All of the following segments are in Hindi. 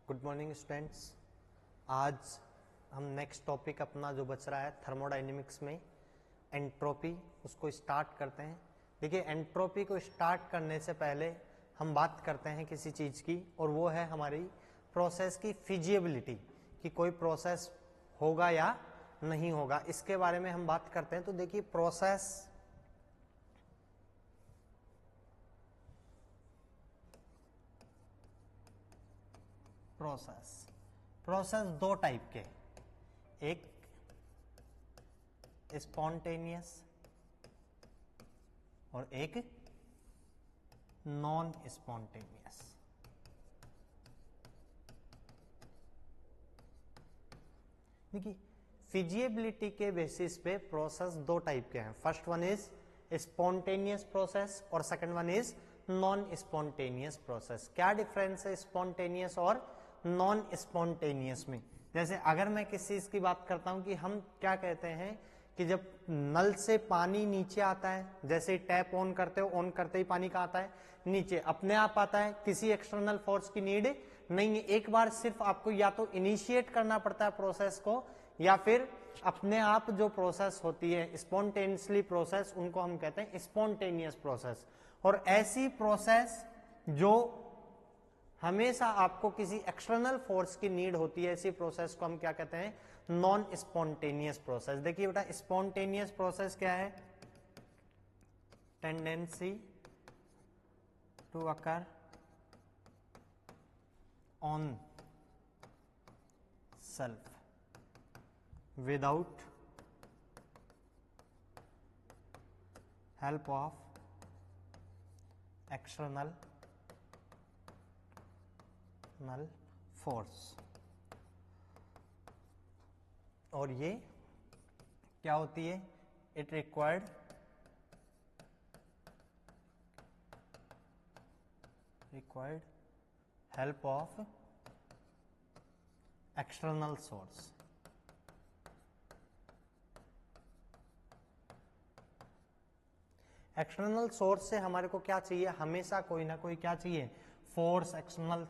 Good morning students. आज हम नेक्स्ट टॉपिक अपना जो बच रहा है थर्मोडाइनेमिक्स में एंट्रोपी, उसको स्टार्ट करते हैं। देखिए, एंट्रोपी को स्टार्ट करने से पहले हम बात करते हैं किसी चीज़ की, और वो है हमारी प्रोसेस की फिजिबिलिटी, कि कोई प्रोसेस होगा या नहीं होगा, इसके बारे में हम बात करते हैं। तो देखिए, प्रोसेस दो टाइप के, एक स्पॉन्टेनियस और एक नॉन स्पॉन्टेनियस। देखिए, फिजिबिलिटी के बेसिस पे प्रोसेस दो टाइप के हैं। First one is spontaneous process और second one is non spontaneous process. क्या डिफरेंस है स्पॉन्टेनियस और नॉन स्पॉन्टेनियस में? जैसे अगर मैं किस चीज की बात करता हूं कि हम क्या कहते हैं कि जब नल से पानी नीचे आता है, जैसे टैप ऑन करते हो, ऑन करते ही पानी का आता है नीचे, अपने आप आता है, किसी एक्सटर्नल फोर्स की नीड नहीं है। एक बार सिर्फ आपको या तो इनिशिएट करना पड़ता है प्रोसेस को, या फिर अपने आप जो प्रोसेस होती है स्पॉन्टेनियसली प्रोसेस, उनको हम कहते हैं स्पॉन्टेनियस प्रोसेस। और ऐसी प्रोसेस जो हमेशा आपको किसी एक्सटर्नल फोर्स की नीड होती है, ऐसी प्रोसेस को हम क्या कहते हैं? Non spontaneous process. देखिए बेटा, स्पॉन्टेनियस प्रोसेस क्या है? Tendency to occur on self without help of external force. और ये क्या होती है? It required help of external source. External source से हमारे को क्या चाहिए? हमेशा कोई ना कोई क्या चाहिए? फोर्स, एक्सटर्नल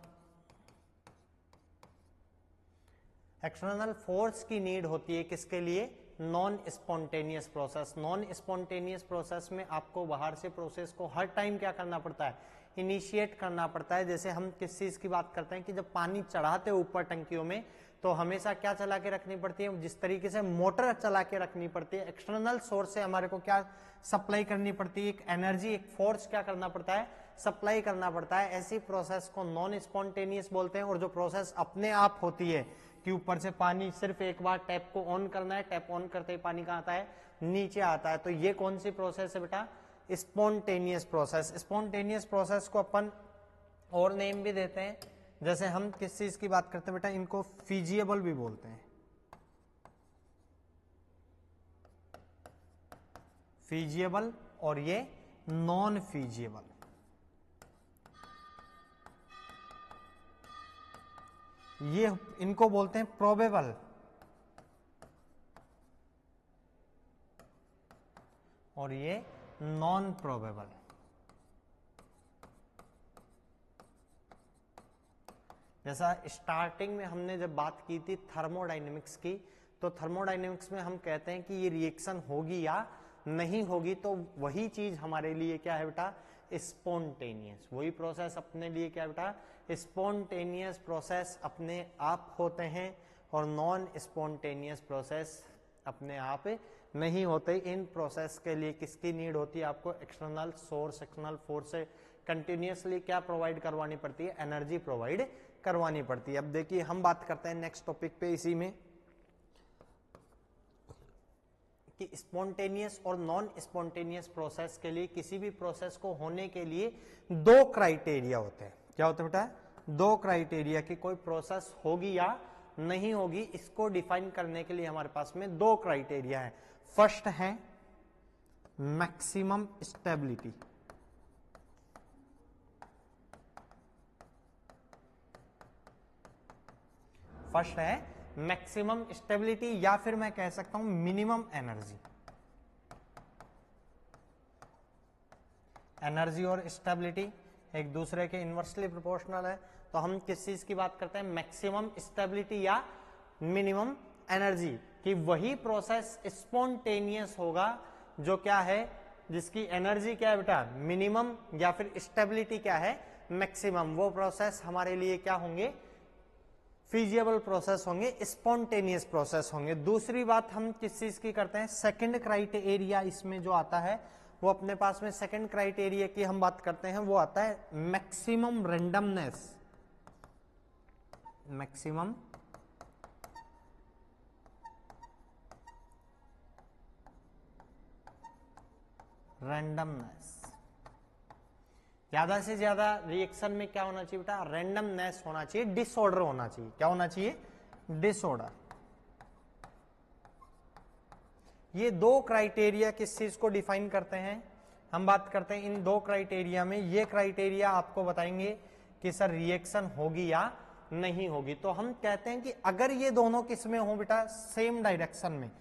फोर्स की नीड होती है। किसके लिए? Non spontaneous process. Non spontaneous process में आपको बाहर से प्रोसेस को हर टाइम क्या करना पड़ता है? इनिशिएट करना पड़ता है। जैसे हम किस चीज की बात करते हैं कि जब पानी चढ़ाते हैं ऊपर टंकियों में, तो हमेशा क्या चला के रखनी पड़ती है? जिस तरीके से मोटर चला के रखनी पड़ती है, एक्सटर्नल सोर्स से हमारे को क्या सप्लाई करनी पड़ती है? एक एनर्जी, एक फोर्स क्या करना पड़ता है? सप्लाई करना पड़ता है। ऐसी प्रोसेस को नॉन स्पॉन्टेनियस बोलते हैं। और जो प्रोसेस अपने आप होती है कि ऊपर से पानी सिर्फ एक बार टैप को ऑन करना है, टैप ऑन करते ही पानी कहाँ आता है? नीचे आता है। तो ये कौन सी प्रोसेस है बेटा? Spontaneous process. स्पॉन्टेनियस प्रोसेस को अपन और नेम भी देते हैं। जैसे हम किस चीज की बात करते हैं बेटा? इनको फीजिएबल भी बोलते हैं। फीजिएबल और ये नॉन फीजिएबल। ये इनको बोलते हैं प्रोबेबल और ये नॉन प्रोबेबल। जैसा स्टार्टिंग में हमने जब बात की थी थर्मोडायनेमिक्स की, तो थर्मोडायनेमिक्स में हम कहते हैं कि ये रिएक्शन होगी या नहीं होगी, तो वही चीज हमारे लिए क्या है बेटा? स्पॉन्टेनियस। वही प्रोसेस अपने लिए क्या है बेटा? स्पॉन्टेनियस प्रोसेस अपने आप होते हैं, और नॉन स्पॉन्टेनियस प्रोसेस अपने आप नहीं होते। इन प्रोसेस के लिए किसकी नीड होती है? आपको एक्सटर्नल सोर्स, एक्सटर्नल फोर्स से कंटिन्यूअसली क्या प्रोवाइड करवानी पड़ती है? एनर्जी प्रोवाइड करवानी पड़ती है। अब देखिए, हम बात करते हैं नेक्स्ट टॉपिक पे इसी में, कि स्पॉन्टेनियस और नॉन स्पॉन्टेनियस प्रोसेस के लिए, किसी भी प्रोसेस को होने के लिए दो क्राइटेरिया होते हैं। क्या होते हैं बेटा? दो क्राइटेरिया, कि कोई प्रोसेस होगी या नहीं होगी। इसको डिफाइन करने के लिए हमारे पास में दो क्राइटेरिया है। फर्स्ट है मैक्सिमम स्टेबिलिटी। फर्स्ट है मैक्सिमम स्टेबिलिटी, या फिर मैं कह सकता हूं मिनिमम एनर्जी। एनर्जी और स्टेबिलिटी एक दूसरे के इन्वर्सली प्रोपोर्शनल है, तो हम किस चीज की बात करते हैं, मैक्सिमम स्टेबिलिटी या मिनिमम एनर्जी, कि वही प्रोसेस स्पॉन्टेनियस होगा जो क्या है, जिसकी एनर्जी क्या है बेटा, मिनिमम, या फिर स्टेबिलिटी क्या है, मैक्सिमम। वो प्रोसेस हमारे लिए क्या होंगे, फीजिबल प्रोसेस होंगे, स्पॉन्टेनियस प्रोसेस होंगे। दूसरी बात हम किस चीज की करते हैं, सेकंड क्राइटेरिया इसमें जो आता है वो अपने पास में सेकंड क्राइटेरिया की हम बात करते हैं, वो आता है मैक्सिमम रेंडमनेस, मैक्सिमम रैंडमनेस। ज्यादा से ज्यादा रिएक्शन में क्या होना चाहिए बेटा, रैंडमनेस होना चाहिए, डिसऑर्डर होना चाहिए। क्या होना चाहिए, डिसऑर्डर। ये दो क्राइटेरिया किस चीज को डिफाइन करते हैं, हम बात करते हैं इन दो क्राइटेरिया में। ये क्राइटेरिया आपको बताएंगे कि सर रिएक्शन होगी या नहीं होगी। तो हम कहते हैं कि अगर ये दोनों किस में हो बेटा, सेम डायरेक्शन में,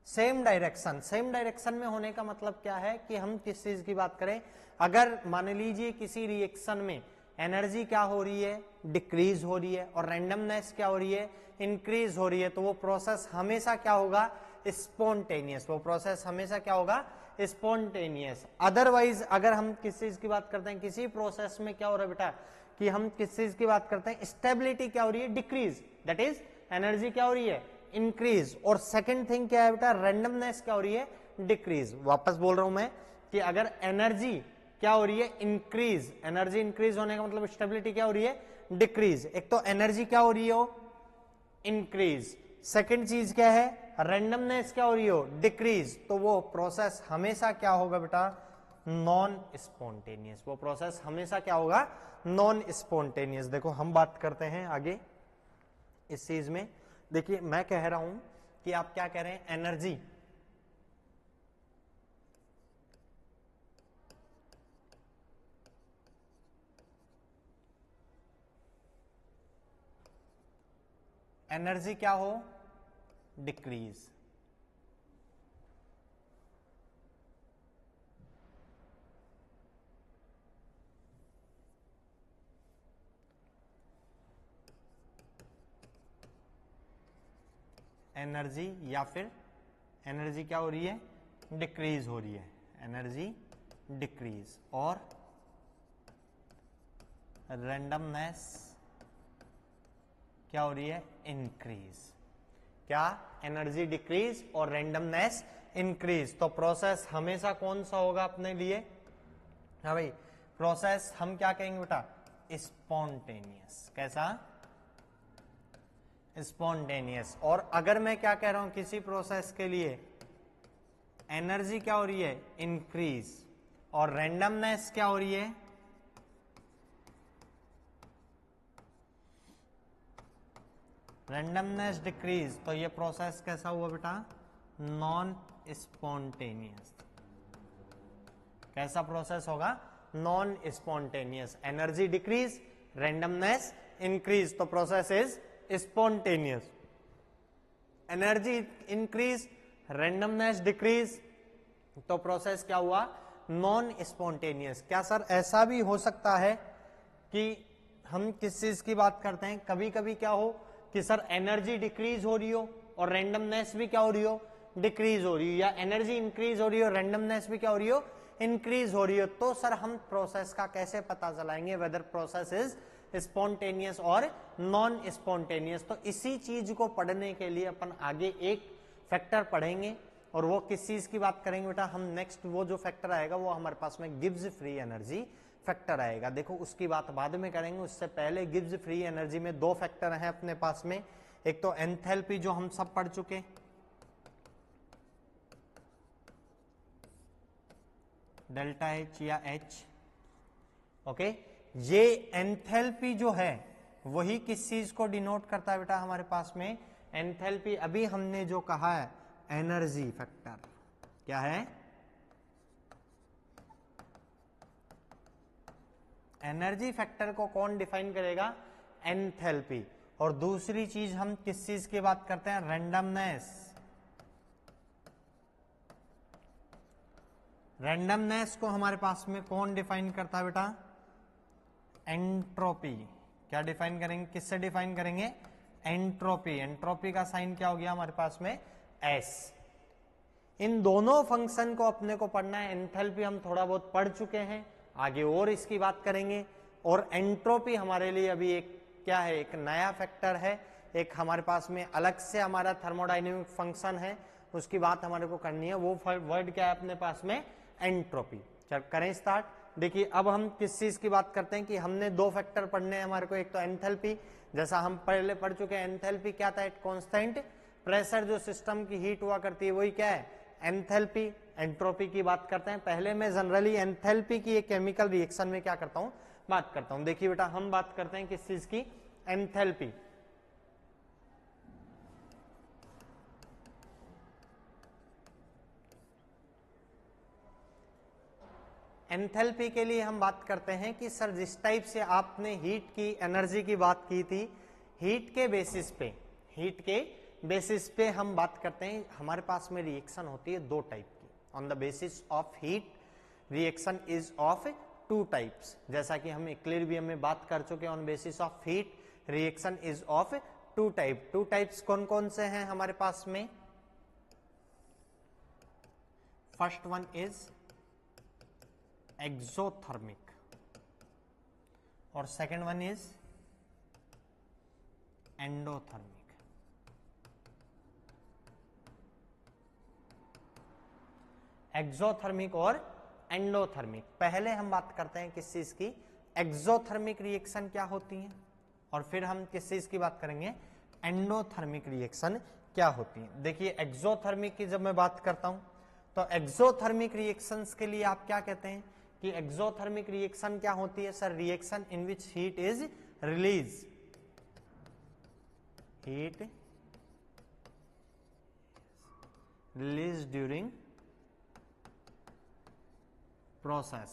सेम डायरेक्शन में होने का मतलब क्या है कि हम किस चीज की बात करें, अगर मान लीजिए किसी रिएक्शन में एनर्जी क्या हो रही है, डिक्रीज हो रही है, और रैंडमनेस क्या हो रही है, इंक्रीज हो रही है, तो वो प्रोसेस हमेशा क्या होगा, स्पॉन्टेनियस। वो प्रोसेस हमेशा क्या होगा, स्पॉन्टेनियस। अदरवाइज अगर हम किस चीज की बात करते हैं, किसी प्रोसेस में क्या हो रहा है बेटा, कि हम किस चीज की बात करते हैं, स्टेबिलिटी क्या हो रही है, डिक्रीज, दैट इज एनर्जी क्या हो रही है, इंक्रीज। और सेकंड थिंग क्या है बेटा, रैंडमनेस क्या हो रही है, डिक्रीज। वापस बोल रहा हूं मैं कि अगर एनर्जी क्या हो रही है, इंक्रीज, एनर्जी इंक्रीज होने का मतलब स्टेबिलिटी क्या हो रही है, डिक्रीज। एक तो एनर्जी क्या हो रही हो, इंक्रीज, सेकंड चीज क्या है, रैंडमनेस क्या हो रही हो, डिक्रीज, तो वो प्रोसेस हमेशा क्या होगा बेटा, नॉन स्पॉन्टेनियस। वो प्रोसेस हमेशा क्या होगा, नॉन स्पॉन्टेनियस। देखो हम बात करते हैं आगे इस चीज में। देखिए मैं कह रहा हूं कि आप क्या कह रहे हैं, एनर्जी, एनर्जी क्या हो, डिक्रीज। एनर्जी या फिर एनर्जी क्या हो रही है, डिक्रीज हो रही है, एनर्जी डिक्रीज। और रैंडमनेस क्या हो रही है, इंक्रीज। क्या, एनर्जी डिक्रीज और रैंडमनेस इंक्रीज। तो प्रोसेस हमेशा कौन सा होगा अपने लिए, हाँ भाई, प्रोसेस हम क्या कहेंगे बेटा, स्पॉन्टेनियस। कैसा, स्पॉन्टेनियस। और अगर मैं क्या कह रहा हूं, किसी प्रोसेस के लिए एनर्जी क्या हो रही है, इंक्रीज, और रैंडमनेस क्या हो रही है, रैंडमनेस डिक्रीज, तो ये प्रोसेस कैसा हुआ बेटा, नॉन स्पॉन्टेनियस। कैसा प्रोसेस होगा, non spontaneous. Energy decrease, randomness increase, तो process is spontaneous. Energy increase, randomness decrease, तो प्रोसेस क्या हुआ, नॉन स्पॉन्टेनियस। क्या सर ऐसा भी हो सकता है कि हम किस चीज की बात करते हैं, कभी कभी क्या हो कि सर एनर्जी डिक्रीज हो रही हो और रैंडमनेस भी क्या हो रही हो, डिक्रीज हो रही हो, या एनर्जी इंक्रीज हो रही हो, रैंडमनेस भी क्या हो रही हो, इंक्रीज हो रही हो। तो सर हम प्रोसेस का कैसे पता चलाएंगे वेदर प्रोसेस इज स्पॉन्टेनियस और नॉन स्पॉन्टेनियस। तो इसी चीज को पढ़ने के लिए अपन आगे एक फैक्टर पढ़ेंगे, और वो किस चीज की बात करेंगे बेटा, हम नेक्स्ट वो जो फैक्टर आएगा वो हमारे पास में गिब्स फ्री एनर्जी फैक्टर आएगा। देखो उसकी बात बाद में करेंगे, उससे पहले गिब्स फ्री एनर्जी में दो फैक्टर हैं अपने पास में। एक तो एंथैल्पी जो हम सब पढ़ चुके, डेल्टा एच या एच, ओके। ये एंथैल्पी जो है वही किस चीज को डिनोट करता है बेटा हमारे पास में, एंथैल्पी। अभी हमने जो कहा है एनर्जी फैक्टर, क्या है, एनर्जी फैक्टर को कौन डिफाइन करेगा, एंथैल्पी। और दूसरी चीज हम किस चीज की बात करते हैं, रैंडमनेस। रैंडमनेस को हमारे पास में कौन डिफाइन करता है बेटा? एंट्रोपी। क्या डिफाइन करेंगे, किससे डिफाइन करेंगे? एंट्रोपी। एंट्रोपी का साइन क्या हो गया हमारे पास में? एस। इन दोनों फंक्शन को अपने को पढ़ना है। एंथैल्पी हम थोड़ा बहुत पढ़ चुके हैं, आगे और इसकी बात करेंगे। और एंट्रोपी हमारे लिए अभी एक क्या है, एक नया फैक्टर है, एक हमारे पास में अलग से हमारा थर्मोडायनेमिक फंक्शन है, उसकी बात हमारे को करनी है। वो वर्ड क्या है अपने पास में? एंट्रोपी। चल करें स्टार्ट। देखिए अब हम किस चीज की बात करते हैं कि हमने दो फैक्टर पढ़ने हैं हमारे को। एक तो एंथैल्पी, जैसा हम पहले पढ़ चुके हैं। एंथैल्पी क्या था? एक कांस्टेंट प्रेशर जो सिस्टम की हीट हुआ करती है, वही क्या है? एंथैल्पी। एंट्रोपी की बात करते हैं। पहले मैं जनरली एंथैल्पी की एक केमिकल रिएक्शन में क्या करता हूं, बात करता हूं। देखिए बेटा हम बात करते हैं किस चीज की? एंथैल्पी। एंथैल्पी के लिए हम बात करते हैं कि सर जिस टाइप से आपने हीट की एनर्जी की बात की थी, हीट के बेसिस पे हम बात करते हैं। हमारे पास में रिएक्शन होती है दो टाइप की। On the basis of heat reaction is of two types, जैसा कि हम इक्विलिब्रियम में बात कर चुके हैं। On basis of heat reaction is of two type. Two types कौन कौन से हैं हमारे पास में? फर्स्ट वन इज एक्सोथर्मिक और second one is endothermic. Exothermic और एंडोथर्मिक। पहले हम बात करते हैं किस चीज की? एक्सोथर्मिक रिएक्शन क्या होती है, और फिर हम किस चीज की बात करेंगे? एंडोथर्मिक रिएक्शन क्या होती है। देखिए एक्सोथर्मिक की जब मैं बात करता हूं तो एक्सोथर्मिक रिएक्शंस के लिए आप क्या कहते हैं कि एक्सोथर्मिक रिएक्शन क्या होती है? Sir reaction in which heat is release, heat release during process.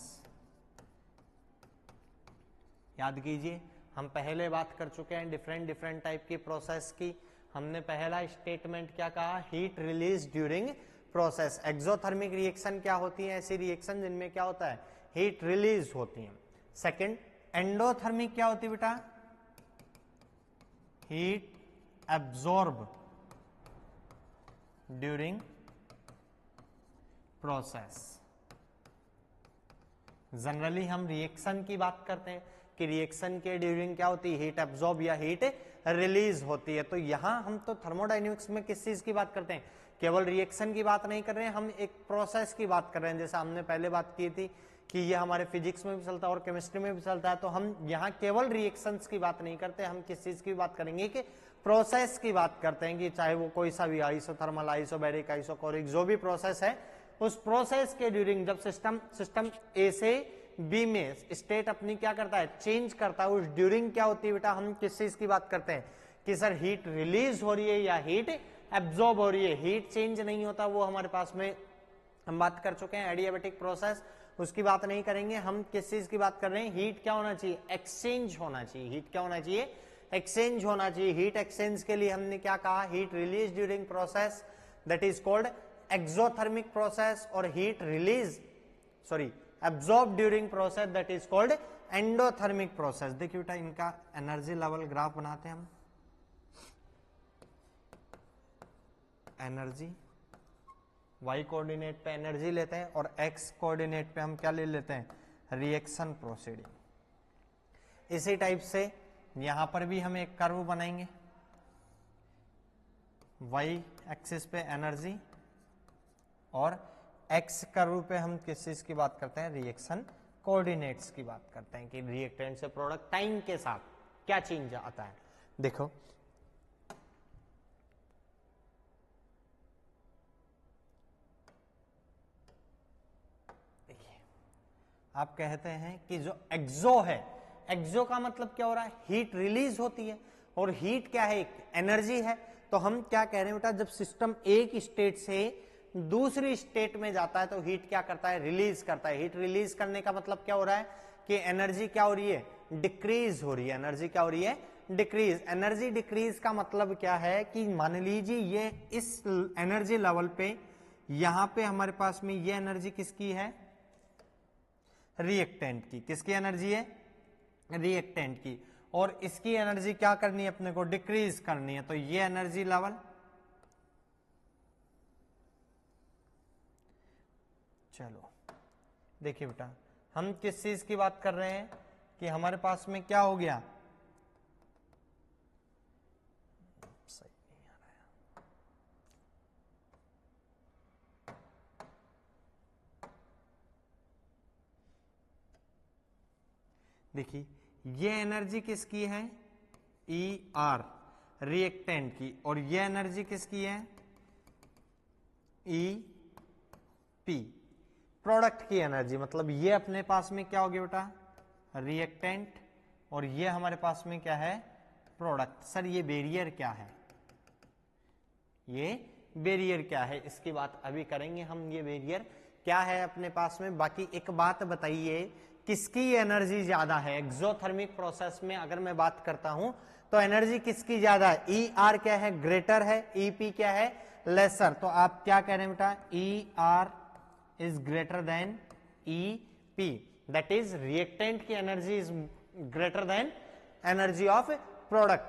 याद कीजिए हम पहले बात कर चुके हैं डिफरेंट टाइप की प्रोसेस की। हमने पहला स्टेटमेंट क्या कहा? Heat release during process. Exothermic reaction क्या होती है? ऐसी रिएक्शन जिनमें क्या होता है? हीट रिलीज होती है। सेकंड एंडोथर्मिक क्या होती है बेटा? Heat absorb during process. Generally हम रिएक्शन की बात करते हैं कि रिएक्शन के ड्यूरिंग क्या होती है? हीट एब्जॉर्ब या हीट रिलीज होती है। तो यहां हम तो थर्मोडायनेमिक्स में किस चीज की बात करते हैं? केवल रिएक्शन की बात नहीं कर रहे हैं, हम एक प्रोसेस की बात कर रहे हैं। जैसा हमने पहले बात की थी कि ये हमारे फिजिक्स में भी चलता है और केमिस्ट्री में भी चलता है। तो हम यहाँ केवल रिएक्शंस की बात नहीं करते, हम किस चीज की बात करेंगे कि प्रोसेस की बात करते हैं कि चाहे वो कोई सा भी आइसोथर्मल, आइसोबैरिक, आइसोकोरिक जो भी प्रोसेस है, उस प्रोसेस के ड्यूरिंग जब सिस्टम ए से बी में स्टेट अपनी क्या करता है? चेंज करता है। उस ड्यूरिंग क्या होती है बेटा? हम किस चीज की बात करते हैं कि सर हीट रिलीज हो रही है या हीट एब्जॉर्ब हो रही है। हीट चेंज नहीं होता, वो हमारे पास में हम बात कर चुके हैं। एडियाबैटिक प्रोसेस, उसकी बात नहीं करेंगे। हम किस चीज की बात कर रहे हैं? हीट क्या होना चाहिए? एक्सचेंज होना चाहिए। हीट क्या होना चाहिए? एक्सचेंज होना चाहिए। हीट एक्सचेंज के लिए हमने क्या कहा? Heat release during process that is called exothermic process, और heat release absorb during process that is called endothermic process. देखिए बेटा इनका एनर्जी लेवल ग्राफ बनाते हैं हम। एनर्जी y कोऑर्डिनेट पे एनर्जी लेते हैं और x कोऑर्डिनेट पे हम क्या ले लेते हैं? Reaction proceeding. इसी टाइप से यहां पर भी हम एक कर्व बनाएंगे। y एक्सिस पे एनर्जी और x कर्व पे हम किस चीज की बात करते हैं? रिएक्शन कोऑर्डिनेट्स की बात करते हैं कि रिएक्टेंट से प्रोडक्ट टाइम के साथ क्या चेंज आता है। देखो आप कहते हैं कि जो एक्सो है, एक्सो का मतलब क्या हो रहा है? हीट रिलीज होती है, और हीट क्या है? एक एनर्जी है। तो हम क्या कह रहे हैं बेटा? जब सिस्टम एक स्टेट से दूसरी स्टेट में जाता है तो हीट क्या करता है? रिलीज करता है। हीट रिलीज करने का मतलब क्या हो रहा है कि एनर्जी क्या हो रही है? डिक्रीज हो रही है। एनर्जी क्या हो रही है? डिक्रीज। एनर्जी डिक्रीज का मतलब क्या है कि मान लीजिए ये इस एनर्जी लेवल पे यहां पे हमारे पास में ये एनर्जी किसकी है, रिएक्टेंट की। किसकी एनर्जी है, रिएक्टेंट की। और इसकी एनर्जी क्या करनी है अपने को, डिक्रीज करनी है। तो ये एनर्जी लेवल, चलो देखिए बेटा, हम किस चीज की बात कर रहे हैं कि हमारे पास में क्या हो गया, सही नहीं आ रहा है, देखिए ये एनर्जी किसकी है, ई आर रिएक्टेंट की, और ये एनर्जी किसकी है, ई पी प्रोडक्ट की एनर्जी। मतलब ये अपने पास में क्या हो गया बेटा, रिएक्टेंट, और ये हमारे पास में क्या है, प्रोडक्ट। सर ये बैरियर क्या है, ये बैरियर क्या है, इसकी बात अभी करेंगे हम। ये बैरियर क्या है अपने पास में। बाकी एक बात बताइए, किसकी एनर्जी ज्यादा है एक्सोथर्मिक प्रोसेस में। अगर मैं बात करता हूं तो एनर्जी किसकी ज्यादा है, ई आर क्या है, ग्रेटर है, ई पी क्या है, लेसर। तो आप क्या कह रहे हैं बेटा, E R is greater than EP, that is reactant की energy is greater than energy of product।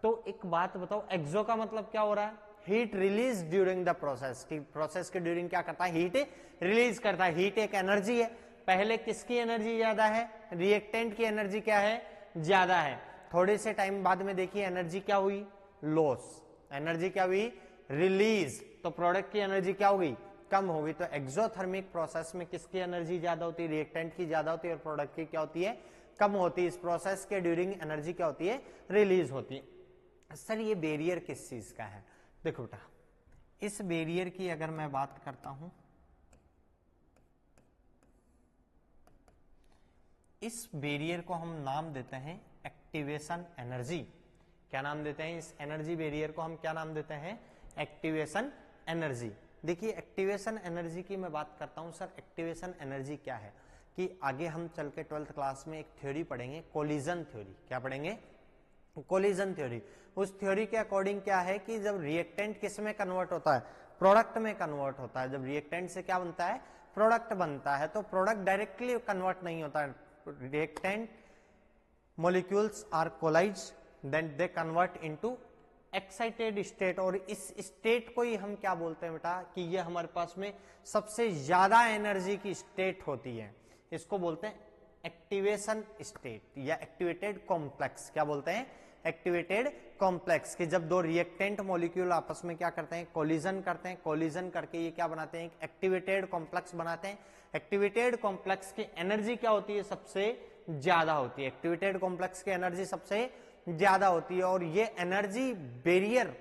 तो एक बात बताओ, एक्सो का मतलब क्या हो रहा है, heat release during the process. की प्रोसेस के ड्यूरिंग क्या करता है, हीट रिलीज करता है। हीट एक एनर्जी है, पहले किसकी एनर्जी ज्यादा है, रिएक्टेंट की एनर्जी क्या है, ज्यादा है। थोड़े से टाइम बाद में देखिए एनर्जी क्या हुई, लॉस। एनर्जी क्या हुई, रिलीज। तो प्रोडक्ट की एनर्जी क्या हो गई, कम हो गई। तो एक्सोथर्मिक प्रोसेस में किसकी एनर्जी ज्यादा होती है, रिएक्टेंट की ज्यादा होती है, और प्रोडक्ट की क्या होती है, कम होती है। इस प्रोसेस के ड्यूरिंग एनर्जी क्या होती है, रिलीज होती है। सर ये बैरियर किस चीज का है, देखो बेटा, इस बैरियर की अगर मैं बात करता हूं, इस बैरियर को हम नाम देते हैं एक्टिवेशन एनर्जी। क्या नाम देते हैं इस एनर्जी बैरियर को, हम क्या नाम देते हैं, एक्टिवेशन एनर्जी। देखिए एक्टिवेशन एनर्जी की मैं बात करता हूं। सर एक्टिवेशन एनर्जी क्या है, कि आगे हम चल के 12th क्लास में एक थ्योरी पढ़ेंगे, कोलिजन थ्योरी। क्या पढ़ेंगे, कोलिजन थ्योरी। उस थ्योरी के अकॉर्डिंग क्या है कि जब रिएक्टेंट किस में कन्वर्ट होता है, प्रोडक्ट में कन्वर्ट होता है। जब रिएक्टेंट से क्या बनता है, प्रोडक्ट बनता है। तो प्रोडक्ट डायरेक्टली कन्वर्ट नहीं होता है, reactant molecules are collide, then they convert into excited state. और इस स्टेट को ही हम क्या बोलते हैं बेटा, कि ये हमारे पास में सबसे ज्यादा एनर्जी की स्टेट होती है। इसको बोलते हैं एक्टिवेशन स्टेट या एक्टिवेटेड कॉम्प्लेक्स। क्या बोलते हैं, एक्टिवेटेड कॉम्प्लेक्स। कि जब दो रिएक्टेंट मॉलिक्यूल आपस में क्या करते हैं, कोलिजन करते हैं, कोलिजन करके ये क्या बनाते हैं, एक एक्टिवेटेड कॉम्प्लेक्स बनाते हैं। एक्टिवेटेड कॉम्प्लेक्स की एनर्जी क्या होती है, सबसे ज्यादा होती है। एक्टिवेटेड कॉम्प्लेक्स की एनर्जी सबसे ज्यादा होती है। और ये एनर्जी बैरियर,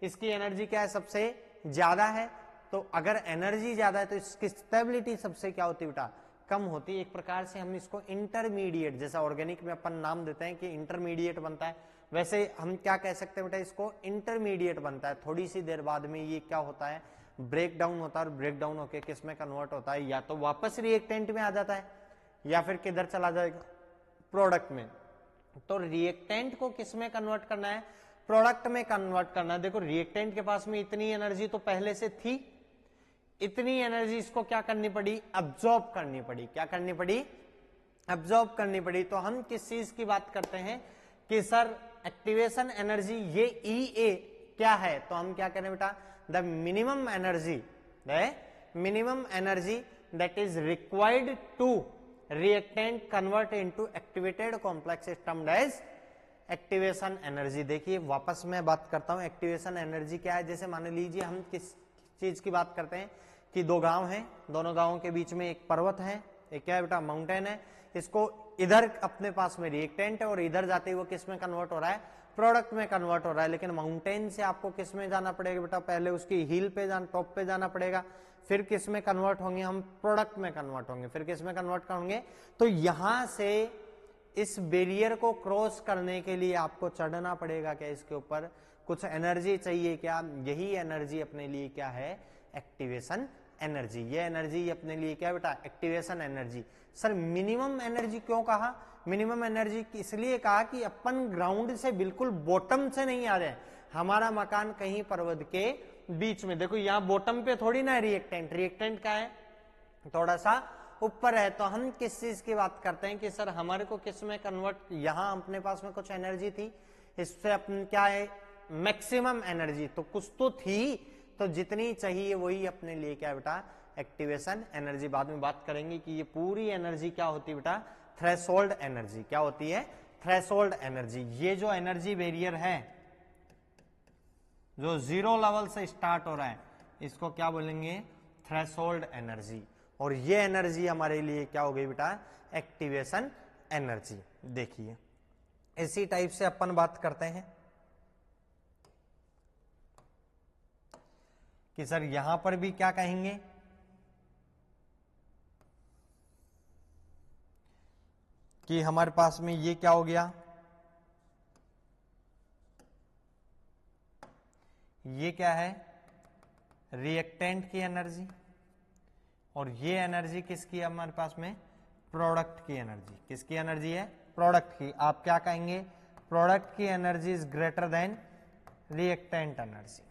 इसकी एनर्जी क्या है, सबसे ज्यादा है। तो अगर एनर्जी ज्यादा है तो इसकी स्टेबिलिटी सबसे क्या होती है बेटा, कम होती है। एक प्रकार से हम इसको इंटरमीडिएट, जैसा ऑर्गेनिक में अपन नाम देते हैं कि इंटरमीडिएट बनता है, वैसे हम क्या कह सकते हैं बेटा, इसको इंटरमीडिएट बनता है। थोड़ी सी देर बाद में ये क्या होता है, ब्रेक डाउन होता है, और ब्रेक डाउन होकर किस में कन्वर्ट होता है, या तो वापस रिएक्टेंट में आ जाता है, या फिर किधर चला जाएगा, प्रोडक्ट में। तो रिएक्टेंट को किस में कन्वर्ट करना है, प्रोडक्ट में कन्वर्ट करना है। देखो रिएक्टेंट के पास में इतनी एनर्जी तो पहले से थी, इतनी एनर्जी इसको क्या करनी पड़ी, अब्सॉर्ब करनी पड़ी। क्या करनी पड़ी, अब्सॉर्ब करनी पड़ी। तो हम किस चीज की बात करते हैं कि सर एक्टिवेशन एनर्जी ये EA क्या है, तो हम क्या करें बेटा, the minimum energy, the minimum energy that is required to reactant convert into activated complex is termed as activation energy. देखिए वापस मैं बात करता हूं, एक्टिवेशन एनर्जी क्या है। जैसे मान लीजिए हम किस चीज की बात करते हैं कि दो गांव हैं, दोनों गांवों के बीच में एक पर्वत है, एक क्या है बेटा, माउंटेन है। इसको इधर अपने पास में रिएक्टेंट है और इधर जाते ही वो किस में कन्वर्ट हो रहा है, प्रोडक्ट में कन्वर्ट हो रहा है। लेकिन माउंटेन से आपको किस में जाना पड़ेगा बेटा, पहले उसकी हिल पे टॉप पे जाना पड़ेगा, फिर किस में कन्वर्ट होंगे हम, प्रोडक्ट में कन्वर्ट होंगे, फिर किस में कन्वर्ट होंगे। तो यहां से इस बैरियर को क्रॉस करने के लिए आपको चढ़ना पड़ेगा, क्या इसके ऊपर कुछ एनर्जी चाहिए। क्या यही एनर्जी अपने लिए क्या है, एक्टिवेशन एनर्जी। ये एनर्जी अपने लिए क्या है बेटा, activation energy. Sir minimum energy क्यों कहा, मिनिमम एनर्जी इसलिए कहा कि अपन ग्राउंड से बिल्कुल बॉटम से नहीं आ रहे हैं, हमारा मकान कहीं पर्वत के बीच में। देखो यहाँ बॉटम पे थोड़ी ना रिएक्टेंट, रिएक्टेंट का है थोड़ा सा ऊपर है। तो हम किस चीज की बात करते हैं कि सर हमारे को किस में कन्वर्ट, यहाँ अपने पास में कुछ एनर्जी थी, इससे अपन क्या है मैक्सिमम एनर्जी तो कुछ तो थी, तो जितनी चाहिए वही अपने लिए क्या बेटा एक्टिवेशन एनर्जी। बाद में बात करेंगे कि ये पूरी एनर्जी क्या होती है बेटा थ्रेशोल्ड एनर्जी। क्या होती है थ्रेशोल्ड एनर्जी। ये जो एनर्जी बैरियर है जो जीरो लेवल से स्टार्ट हो रहा है इसको क्या बोलेंगे थ्रेशोल्ड एनर्जी। और ये एनर्जी हमारे लिए क्या हो गई बेटा एक्टिवेशन एनर्जी। देखिए इसी टाइप से अपन बात करते हैं कि सर यहां पर भी क्या कहेंगे कि हमारे पास में ये क्या हो गया, ये क्या है रिएक्टेंट की एनर्जी, और ये एनर्जी किसकी है हमारे पास में प्रोडक्ट की एनर्जी। किसकी एनर्जी है प्रोडक्ट की। आप क्या कहेंगे प्रोडक्ट की energy is greater than reactant energy.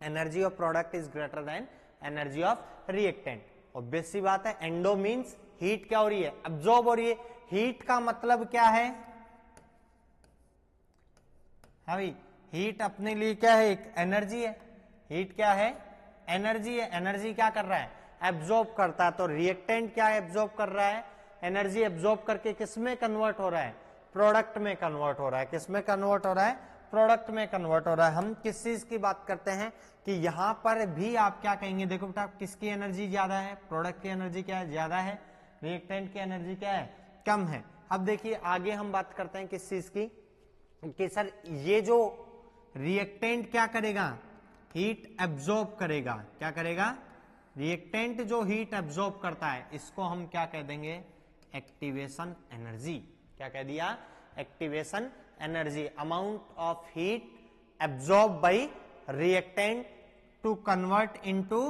Energy of product is greater than energy of reactant. Obvious सी बात है, एंडो मींस हीट क्या हो रही है अब्जॉर्ब हो रही है। हीट का मतलब क्या है, हाँ भाई हीट अपने लिए क्या है एक एनर्जी है। हीट क्या है एनर्जी है। एनर्जी क्या कर रहा है एब्जॉर्ब करता है। तो रिएक्टेंट क्या एब्जॉर्ब कर रहा है एनर्जी, एब्जॉर्ब करके किस में कन्वर्ट हो रहा है प्रोडक्ट में कन्वर्ट हो रहा है। किस में कन्वर्ट हो रहा है प्रोडक्ट में कन्वर्ट हो रहा है। हम किस चीज की बात करते हैं कि यहां पर भी आप क्या कहेंगे, देखो बेटा किसकी एनर्जी ज्यादा है प्रोडक्ट की एनर्जी क्या है ज्यादा है, रिएक्टेंट की एनर्जी क्या है कम है। अब देखिए आगे हम बात करते हैं किस चीज की कि सर ये जो रिएक्टेंट क्या करेगा हीट एब्जॉर्ब करेगा। क्या करेगा रिएक्टेंट जो हीट एब्जॉर्ब करता है इसको हम क्या कह देंगे एक्टिवेशन एनर्जी। क्या कह दिया activation energy. Amount of heat absorb by reactant to convert into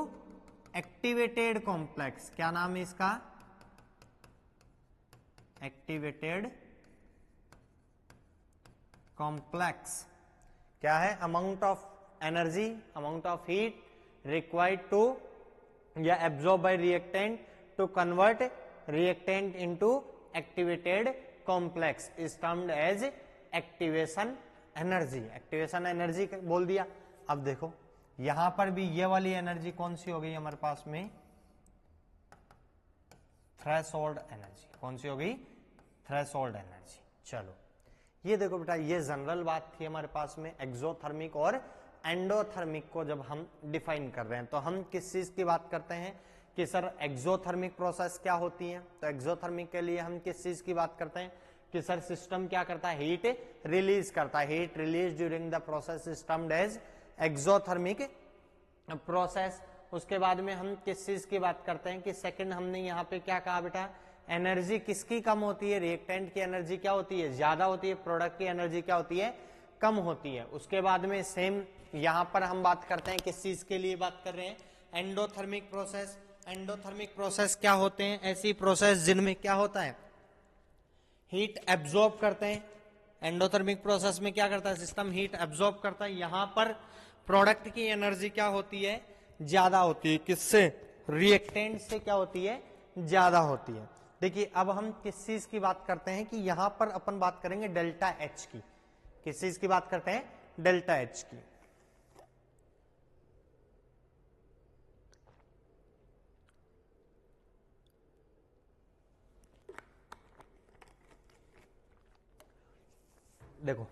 activated complex. क्या नाम है इसका एक्टिवेटेड कॉम्प्लेक्स। क्या है amount of energy amount of heat required to या absorb by reactant to convert reactant into activated complex is termed as activation energy. Activation energy बोल दिया। अब देखो यहां पर भी ये वाली एनर्जी कौन सी हो गई हमारे पास में थ्रेशोल्ड एनर्जी। कौन सी हो गई थ्रेशोल्ड एनर्जी। चलो ये देखो बेटा ये जनरल बात थी हमारे पास में एक्सोथर्मिक और एंडोथर्मिक को जब हम डिफाइन कर रहे हैं। तो हम किस चीज की बात करते हैं कि सर एक्सोथर्मिक प्रोसेस क्या होती है। तो एक्सोथर्मिक के लिए हम किस चीज की बात करते हैं कि सर सिस्टम क्या करता है हीट रिलीज करता है। Heat release during the process is termed as exothermic process. उसके बाद में हम किस चीज की बात करते हैं कि सेकंड हमने यहाँ पे क्या कहा बेटा एनर्जी किसकी कम होती है रिएक्टेंट की एनर्जी क्या होती है ज्यादा होती है, प्रोडक्ट की एनर्जी क्या होती है कम होती है। उसके बाद में सेम यहां पर हम बात करते हैं किस चीज के लिए बात कर रहे हैं एंडोथर्मिक प्रोसेस। एंडोथर्मिक प्रोसेस क्या होते हैं ऐसी प्रोसेस जिनमें क्या होता है हीट एब्जॉर्ब करते हैं। एंडोथर्मिक प्रोसेस में क्या करता है सिस्टम हीट एब्जॉर्ब करता है। यहां पर प्रोडक्ट की एनर्जी क्या होती है ज्यादा होती है, किससे रिएक्टेंट से क्या होती है ज्यादा होती है। देखिए अब हम किस चीज की बात करते हैं कि यहां पर अपन बात करेंगे डेल्टा एच की। किस चीज की बात करते हैं डेल्टा एच की। देखो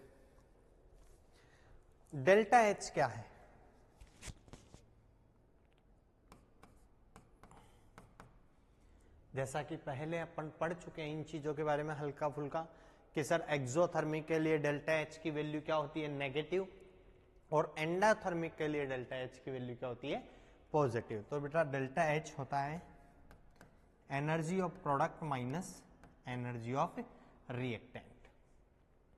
डेल्टा एच क्या है जैसा कि पहले अपन पढ़ चुके हैं इन चीजों के बारे में हल्का फुल्का कि सर एक्सोथर्मिक के लिए डेल्टा एच की वैल्यू क्या होती है नेगेटिव और एंडोथर्मिक के लिए डेल्टा एच की वैल्यू क्या होती है पॉजिटिव। तो बेटा डेल्टा एच होता है energy of product minus energy of reactant.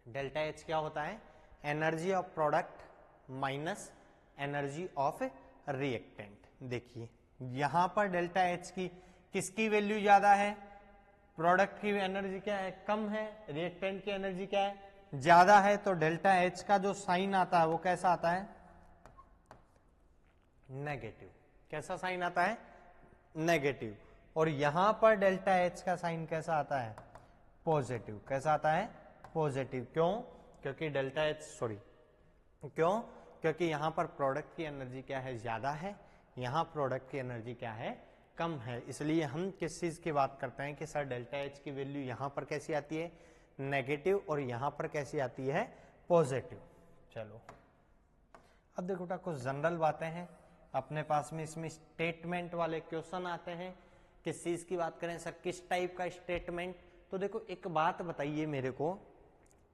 Delta H क्या होता है energy of product minus energy of reactant. देखिए यहां पर डेल्टा एच की किसकी वैल्यू ज्यादा है प्रोडक्ट की एनर्जी क्या है कम है, रिएक्टेंट की एनर्जी क्या है ज्यादा है। तो डेल्टा एच का जो साइन आता है वो कैसा आता है नेगेटिव। कैसा साइन आता है? नेगेटिव। और यहां पर डेल्टा एच का साइन कैसा आता है? पॉजिटिव। कैसा आता है? पॉजिटिव। क्यों? क्योंकि डेल्टा एच क्यों? क्योंकि यहां पर प्रोडक्ट की एनर्जी क्या है? ज्यादा है, यहां प्रोडक्ट की एनर्जी क्या है? कम है। इसलिए हम किस चीज की बात करते हैं कि सर डेल्टा एच की वैल्यू यहां पर कैसी आती है? नेगेटिव। और यहां पर कैसी आती है? पॉजिटिव। चलो अब देखो बेटा कुछ जनरल बातें हैं अपने पास में, इसमें स्टेटमेंट वाले क्वेश्चन आते हैं। किस चीज की बात करें सर? किस टाइप का स्टेटमेंट? तो देखो एक बात बताइए मेरे को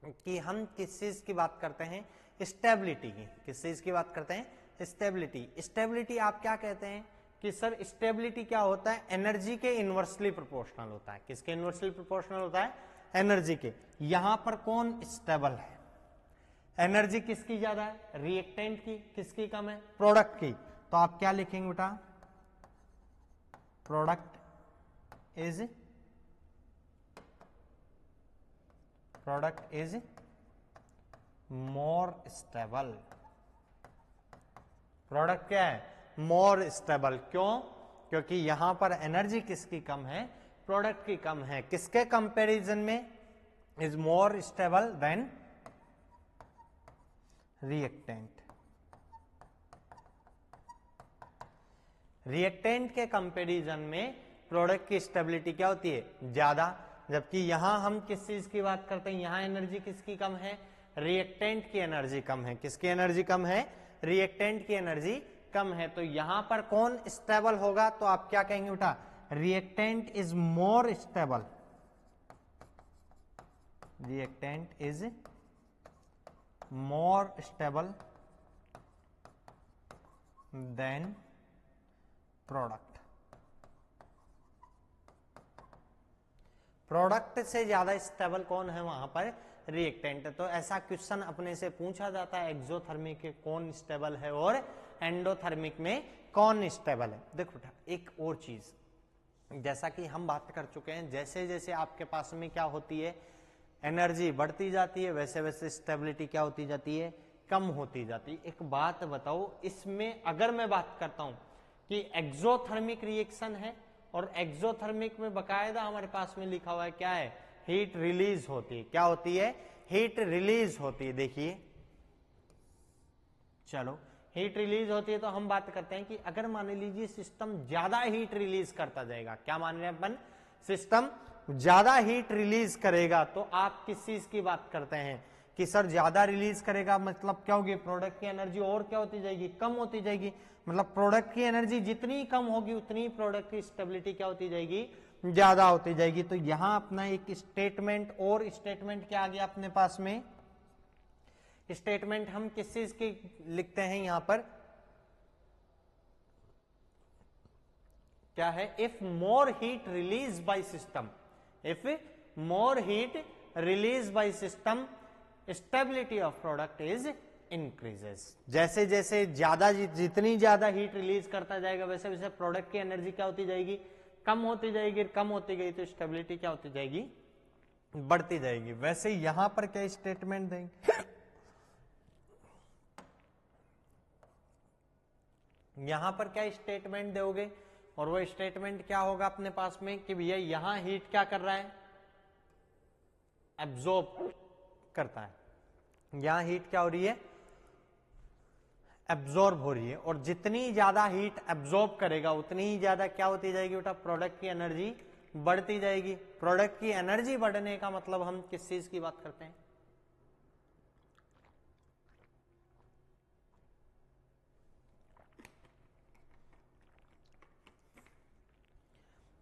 कि हम किस चीज की बात करते हैं? स्टेबिलिटी की। किस चीज की बात करते हैं? स्टेबिलिटी। स्टेबिलिटी आप क्या कहते हैं कि सर स्टेबिलिटी क्या होता है? एनर्जी के इनवर्सली प्रोपोर्शनल होता है। किसके इनवर्सली प्रोपोर्शनल होता है? एनर्जी के। यहां पर कौन स्टेबल है? एनर्जी किसकी ज्यादा है? रिएक्टेंट की। किसकी कम है? प्रोडक्ट की। तो आप क्या लिखेंगे बेटा? Product is more stable. Product क्या है? More stable. क्यों? क्योंकि यहां पर एनर्जी किसकी कम है? प्रोडक्ट की कम है। किसके कंपैरिजन में? Is more stable then reactant. Reactant के कंपैरिजन में प्रोडक्ट की स्टेबिलिटी क्या होती है? ज्यादा। जबकि यहां हम किस चीज की बात करते हैं? यहां एनर्जी किसकी कम है? रिएक्टेंट की एनर्जी कम है। किसकी एनर्जी कम है? रिएक्टेंट की एनर्जी कम है। तो यहां पर कौन स्टेबल होगा? तो आप क्या कहेंगे बेटा? Reactant is more stable. Reactant is more stable then product. Product से ज्यादा स्टेबल कौन है वहां पर? रिएक्टेंट। तो ऐसा क्वेश्चन अपने से पूछा जाता है एक्सोथर्मिक में कौन स्टेबल है और एंडोथर्मिक में कौन स्टेबल है। देखो एक और चीज, जैसा कि हम बात कर चुके हैं, जैसे जैसे आपके पास में क्या होती है? एनर्जी बढ़ती जाती है, वैसे वैसे स्टेबिलिटी क्या होती जाती है? कम होती जाती है। एक बात बताओ, इसमें अगर मैं बात करता हूं कि एक्सोथर्मिक रिएक्शन है और एक्सोथर्मिक में बकायदा हमारे पास में लिखा हुआ है क्या है? हीट रिलीज होती है। क्या होती है? हीट रिलीज होती है। देखिए चलो हीट रिलीज होती है तो हम बात करते हैं कि अगर मान लीजिए सिस्टम ज्यादा हीट रिलीज करता जाएगा, क्या मान रहे हैं अपन? सिस्टम ज्यादा हीट रिलीज करेगा, तो आप किस चीज की बात करते हैं कि सर ज्यादा रिलीज करेगा मतलब क्या होगी? प्रोडक्ट की एनर्जी और क्या होती जाएगी? कम होती जाएगी। मतलब प्रोडक्ट की एनर्जी जितनी कम होगी उतनी प्रोडक्ट की स्टेबिलिटी क्या होती जाएगी? ज्यादा होती जाएगी। तो यहां अपना एक स्टेटमेंट, और स्टेटमेंट क्या आ गया अपने पास में? स्टेटमेंट हम किस चीज की लिखते हैं यहां पर? क्या है? If more heat release by system, if more heat release by system, stability of product is increases. जैसे जैसे ज्यादा जितनी ज्यादा हीट रिलीज करता जाएगा वैसे वैसे प्रोडक्ट की एनर्जी क्या होती जाएगी? कम होती जाएगी। कम होती गई तो स्टेबिलिटी क्या होती जाएगी? बढ़ती जाएगी। वैसे यहां पर क्या स्टेटमेंट देंगे? यहां पर क्या स्टेटमेंट दोगे? और वो स्टेटमेंट क्या होगा अपने पास में कि भैया यहां हीट क्या कर रहा है? एब्जॉर्ब करता है। यहां हीट क्या हो रही है? एब्जॉर्ब हो रही है। और जितनी ज्यादा हीट एब्जॉर्ब करेगा उतनी ही ज्यादा क्या होती जाएगी बेटा? प्रोडक्ट की एनर्जी बढ़ती जाएगी। प्रोडक्ट की एनर्जी बढ़ने का मतलब हम किस चीज की बात करते हैं?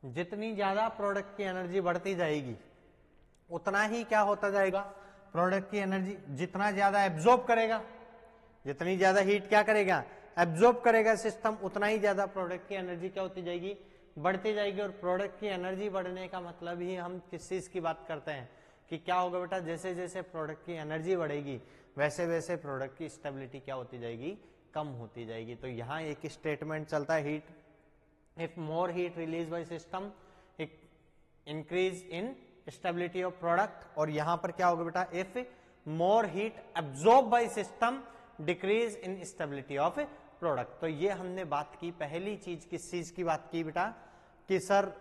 जितनी ज्यादा प्रोडक्ट की एनर्जी बढ़ती जाएगी उतना ही क्या होता जाएगा? प्रोडक्ट की एनर्जी जितना ज्यादा एब्जॉर्ब करेगा, जितनी ज्यादा हीट क्या करेगा? एब्जॉर्ब करेगा सिस्टम, उतना ही ज्यादा प्रोडक्ट की एनर्जी क्या होती जाएगी? बढ़ती जाएगी। और प्रोडक्ट की एनर्जी बढ़ने का मतलब ही हम किस चीज की बात करते हैं कि क्या होगा बेटा? जैसे जैसे प्रोडक्ट की एनर्जी बढ़ेगी वैसे वैसे प्रोडक्ट की स्टेबिलिटी क्या होती जाएगी? कम होती जाएगी। तो यहां एक स्टेटमेंट चलता है heat, if more heat released by system increase in stability of product। और यहां पर क्या होगा बेटा? if more heat absorbed by system decrease in stability of product. तो ये हमने बात की, पहली चीज किस चीज की बात की बेटा, कि सर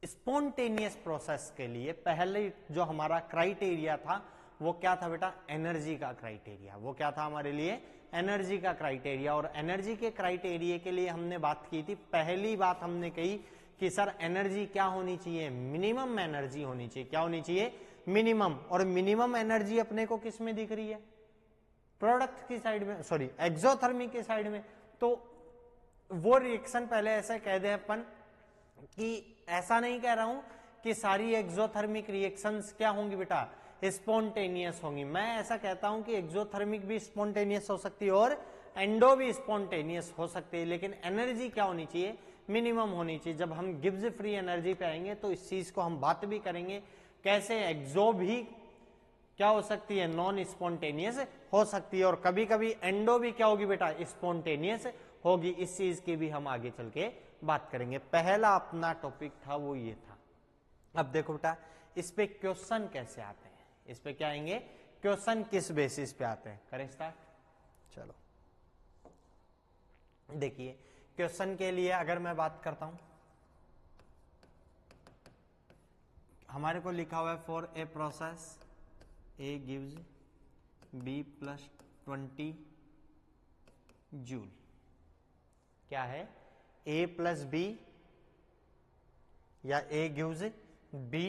स्पॉन्टेनियस प्रोसेस के लिए पहले जो हमारा क्राइटेरिया था वो क्या था बेटा, एनर्जी का क्राइटेरिया। वो क्या था हमारे लिए, एनर्जी का क्राइटेरिया। और एनर्जी के क्राइटेरिया के लिए हमने बात की थी, पहली बात हमने कही कि सर एनर्जी क्या होनी चाहिए, मिनिमम एनर्जी होनी चाहिए। क्या होनी चाहिए, मिनिमम। और मिनिमम एनर्जी अपने को किस में दिख रही है, प्रोडक्ट की साइड में, सॉरी एक्सोथर्मिक की साइड में। तो वो रिएक्शन पहले ऐसे कह दे अपन कि ऐसा नहीं कह रहा हूं कि सारी एक्सोथर्मिक रिएक्शंस क्या होंगी बेटा, स्पॉन्टेनियस होंगी। मैं ऐसा कहता हूं कि एक्सोथर्मिक भी स्पॉन्टेनियस हो सकती है और एंडो भी स्पॉन्टेनियस हो सकती है, लेकिन एनर्जी क्या होनी चाहिए, मिनिमम होनी चाहिए। जब हम गिब्स फ्री एनर्जी पे आएंगे तो इस चीज को हम बात भी करेंगे, कैसे एक्सो भी क्या हो सकती है, नॉन स्पॉन्टेनियस हो सकती है, और कभी कभी एंडो भी क्या होगी बेटा, स्पॉन्टेनियस होगी। इस चीज की भी हम आगे चल के बात करेंगे। पहला अपना टॉपिक था वो ये था। अब देखो बेटा इस पे क्वेश्चन कैसे आते हैं, इस पे क्या आएंगे, क्वेश्चन किस बेसिस पे आते हैं। करें स्टार्ट, चलो देखिए क्वेश्चन के लिए अगर मैं बात करता हूं, हमारे को लिखा हुआ है for a process A gives B plus 20 joule. क्या है, ए प्लस बी या A gives B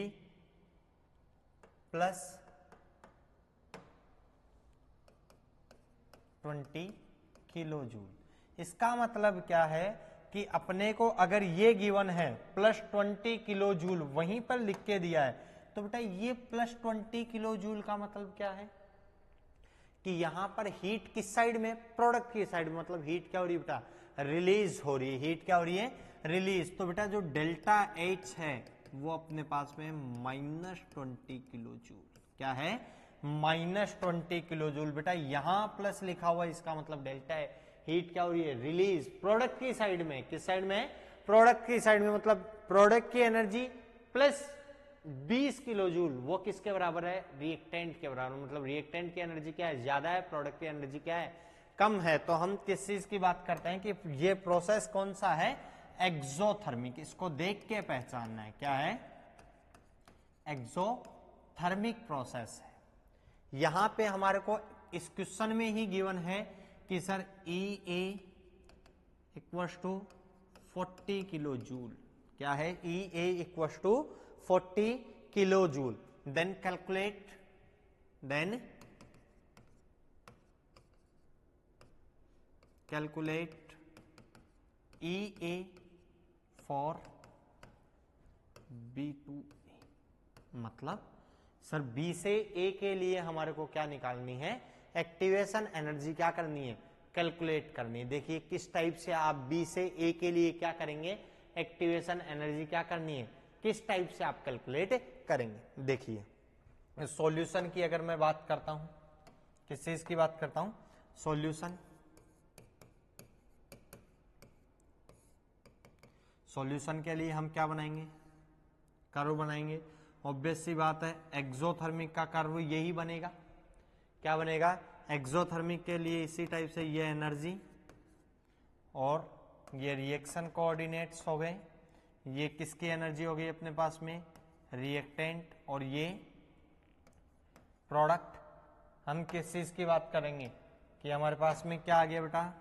plus 20 kilo joule. इसका मतलब क्या है कि अपने को अगर ये गिवन है प्लस 20 किलो जूल वहीं पर लिख के दिया है, तो बेटा ये प्लस 20 किलो जूल का मतलब क्या है कि यहां पर हीट किस साइड में, प्रोडक्ट की साइड में। मतलब हीट क्या हो रही है बेटा, रिलीज हो रही है। हीट क्या हो रही है, रिलीज। तो बेटा जो डेल्टा एच है वो अपने पास में -20 किलो जूल। क्या है, -20 किलो जूल। बेटा यहां प्लस लिखा हुआ इसका मतलब डेल्टा है, हीट क्या हो रही है, रिलीज प्रोडक्ट की साइड में। किस साइड में, प्रोडक्ट की साइड में। मतलब प्रोडक्ट की एनर्जी प्लस 20 किलो जूल, वो किसके बराबर है, रिएक्टेंट के बराबर। मतलब रिएक्टेंट की एनर्जी क्या है, ज्यादा है, प्रोडक्ट की एनर्जी क्या है, कम है। तो हम किस चीज की बात करते हैं कि ये प्रोसेस कौन सा है, एक्सोथर्मिक। इसको देख के पहचानना है, क्या है, एक्सोथर्मिक प्रोसेस है। यहां पे हमारे को इस क्वेश्चन में ही गिवन है कि sir E A equals to 40 kilo joule. क्या है, E A equals to 40 kilo joule. Then calculate, then calculate E A for B2A। मतलब सर बी से ए के लिए हमारे को क्या निकालनी है, एक्टिवेशन एनर्जी क्या करनी है, कैलकुलेट करनी है। देखिए किस टाइप से आप बी से ए के लिए क्या करेंगे, एक्टिवेशन एनर्जी क्या करनी है, किस टाइप से आप कैलकुलेट करेंगे। देखिए सॉल्यूशन की अगर मैं बात करता हूं, किस चीज की बात करता हूं, सॉल्यूशन। सॉल्यूशन के लिए हम क्या बनाएंगे, कर्व बनाएंगे। ऑब्वियस सी बात है एक्सोथर्मिक का कर्व यही बनेगा। क्या बनेगा, एक्सोथर्मिक के लिए इसी टाइप से ये एनर्जी और ये रिएक्शन कोऑर्डिनेट्स हो गए। ये किसकी एनर्जी हो गई अपने पास में, रिएक्टेंट, और ये प्रोडक्ट। हम किस चीज की बात करेंगे कि हमारे पास में क्या आ गया बेटा,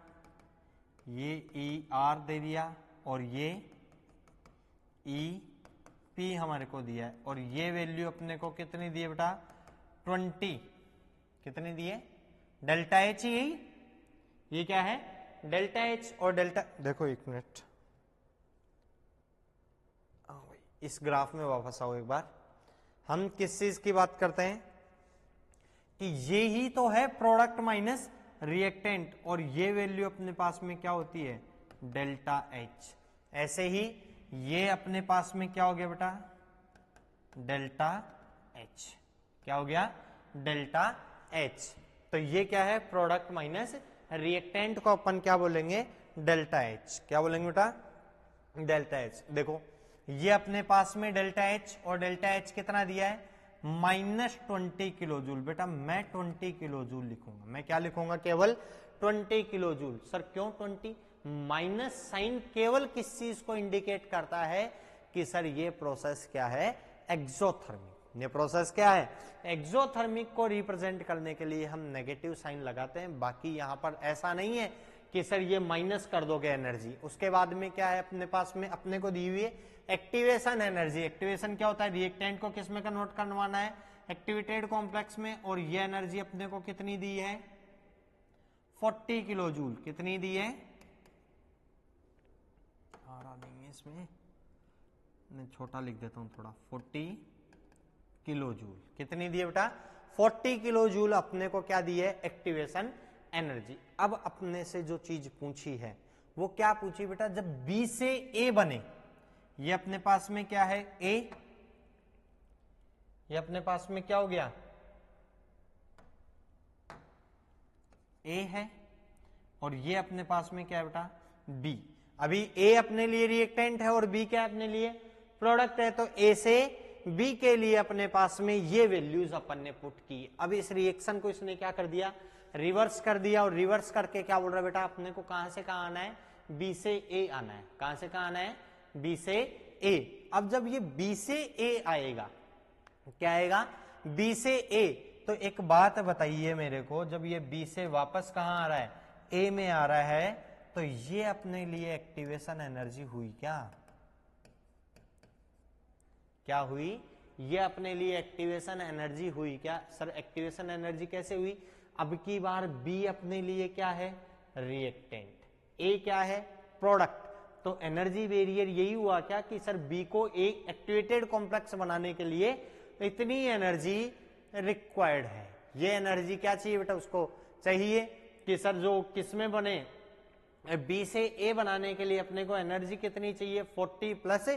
ये ई आर दे दिया और ये ई पी हमारे को दिया है, और ये वैल्यू अपने को कितनी दी है बेटा, 20। कितनी दी है, डेल्टा एच ही, ये क्या है, डेल्टा एच। और डेल्टा, देखो एक मिनट, इस ग्राफ में वापस आओ एक बार। हम किस चीज की बात करते हैं कि ये ही तो है प्रोडक्ट माइनस रिएक्टेंट, और ये वैल्यू अपने पास में क्या होती है, डेल्टा एच। ऐसे ही ये अपने पास में क्या हो गया बेटा, डेल्टा एच। क्या हो गया, डेल्टा एच। तो ये क्या है, प्रोडक्ट माइनस रिएक्टेंट को अपन क्या बोलेंगे, डेल्टा एच। क्या बोलेंगे बेटा, डेल्टा एच। देखो ये अपने पास में डेल्टा एच, और डेल्टा एच कितना दिया है, -20 किलो जूल। बेटा मैं 20 किलो जूल लिखूंगा, मैं क्या लिखूंगा, केवल 20 किलो जूल। सर क्यों 20? माइनस साइन केवल किस चीज को इंडिकेट करता है कि सर ये प्रोसेस क्या है, एक्सोथर्मिक। ये प्रोसेस क्या है, एक्सोथर्मिक को रिप्रेजेंट करने के लिए हम नेगेटिव साइन लगाते हैं। बाकी यहां पर ऐसा नहीं है कि सर ये माइनस कर दोगे एनर्जी। उसके बाद में क्या है अपने पास में, अपने को दी हुई है एक्टिवेशन एनर्जी। एक्टिवेशन क्या होता है, रिएक्टेंट को किस में कन्वर्ट करवाना है, एक्टिवेटेड कॉम्प्लेक्स में। और ये एनर्जी अपने को कितनी दी है, 40 किलो जूल। कितनी दी है, आ रहा नहीं है इसमें, मैं छोटा लिख देता हूं थोड़ा, 40 किलो जूल। कितनी दी है बेटा, 40 किलो जूल अपने को क्या दी है, एक्टिवेशन एनर्जी। अब अपने से जो चीज पूछी है वो क्या पूछी बेटा, जब बी से ए बने, ये अपने पास में क्या है ए, ये अपने पास में क्या हो गया ए है, और ये अपने पास में क्या है बेटा बी। अभी ए अपने लिए रिएक्टेंट है और बी क्या है अपने लिए प्रोडक्ट है, तो ए से बी के लिए अपने पास में ये वैल्यूज अपन ने पुट की। अब इस रिएक्शन को इसने क्या कर दिया, रिवर्स कर दिया, और रिवर्स करके क्या बोल रहा है बेटा, अपने को कहां से कहां आना है, बी से ए आना है। कहां से कहां आना है, बी से ए। अब जब ये बी से ए आएगा, क्या आएगा, बी से ए, तो एक बात बताइए मेरे को, जब ये बी से वापस कहां आ रहा है, ए में आ रहा है, तो ये अपने लिए एक्टिवेशन एनर्जी हुई क्या, क्या हुई, ये अपने लिए एक्टिवेशन एनर्जी हुई क्या। सर एक्टिवेशन एनर्जी कैसे हुई, अब की बार बी अपने लिए क्या है, रिएक्टेंट, ए क्या है, प्रोडक्ट। तो एनर्जी वेरियर यही हुआ क्या कि सर बी को एक एक्टिवेटेड कॉम्प्लेक्स बनाने के लिए इतनी एनर्जी रिक्वायर्ड है। ये एनर्जी क्या चाहिए बेटा, उसको चाहिए कि सर जो किसमें बने, बी से ए बनाने के लिए अपने को एनर्जी कितनी चाहिए, 40 प्लस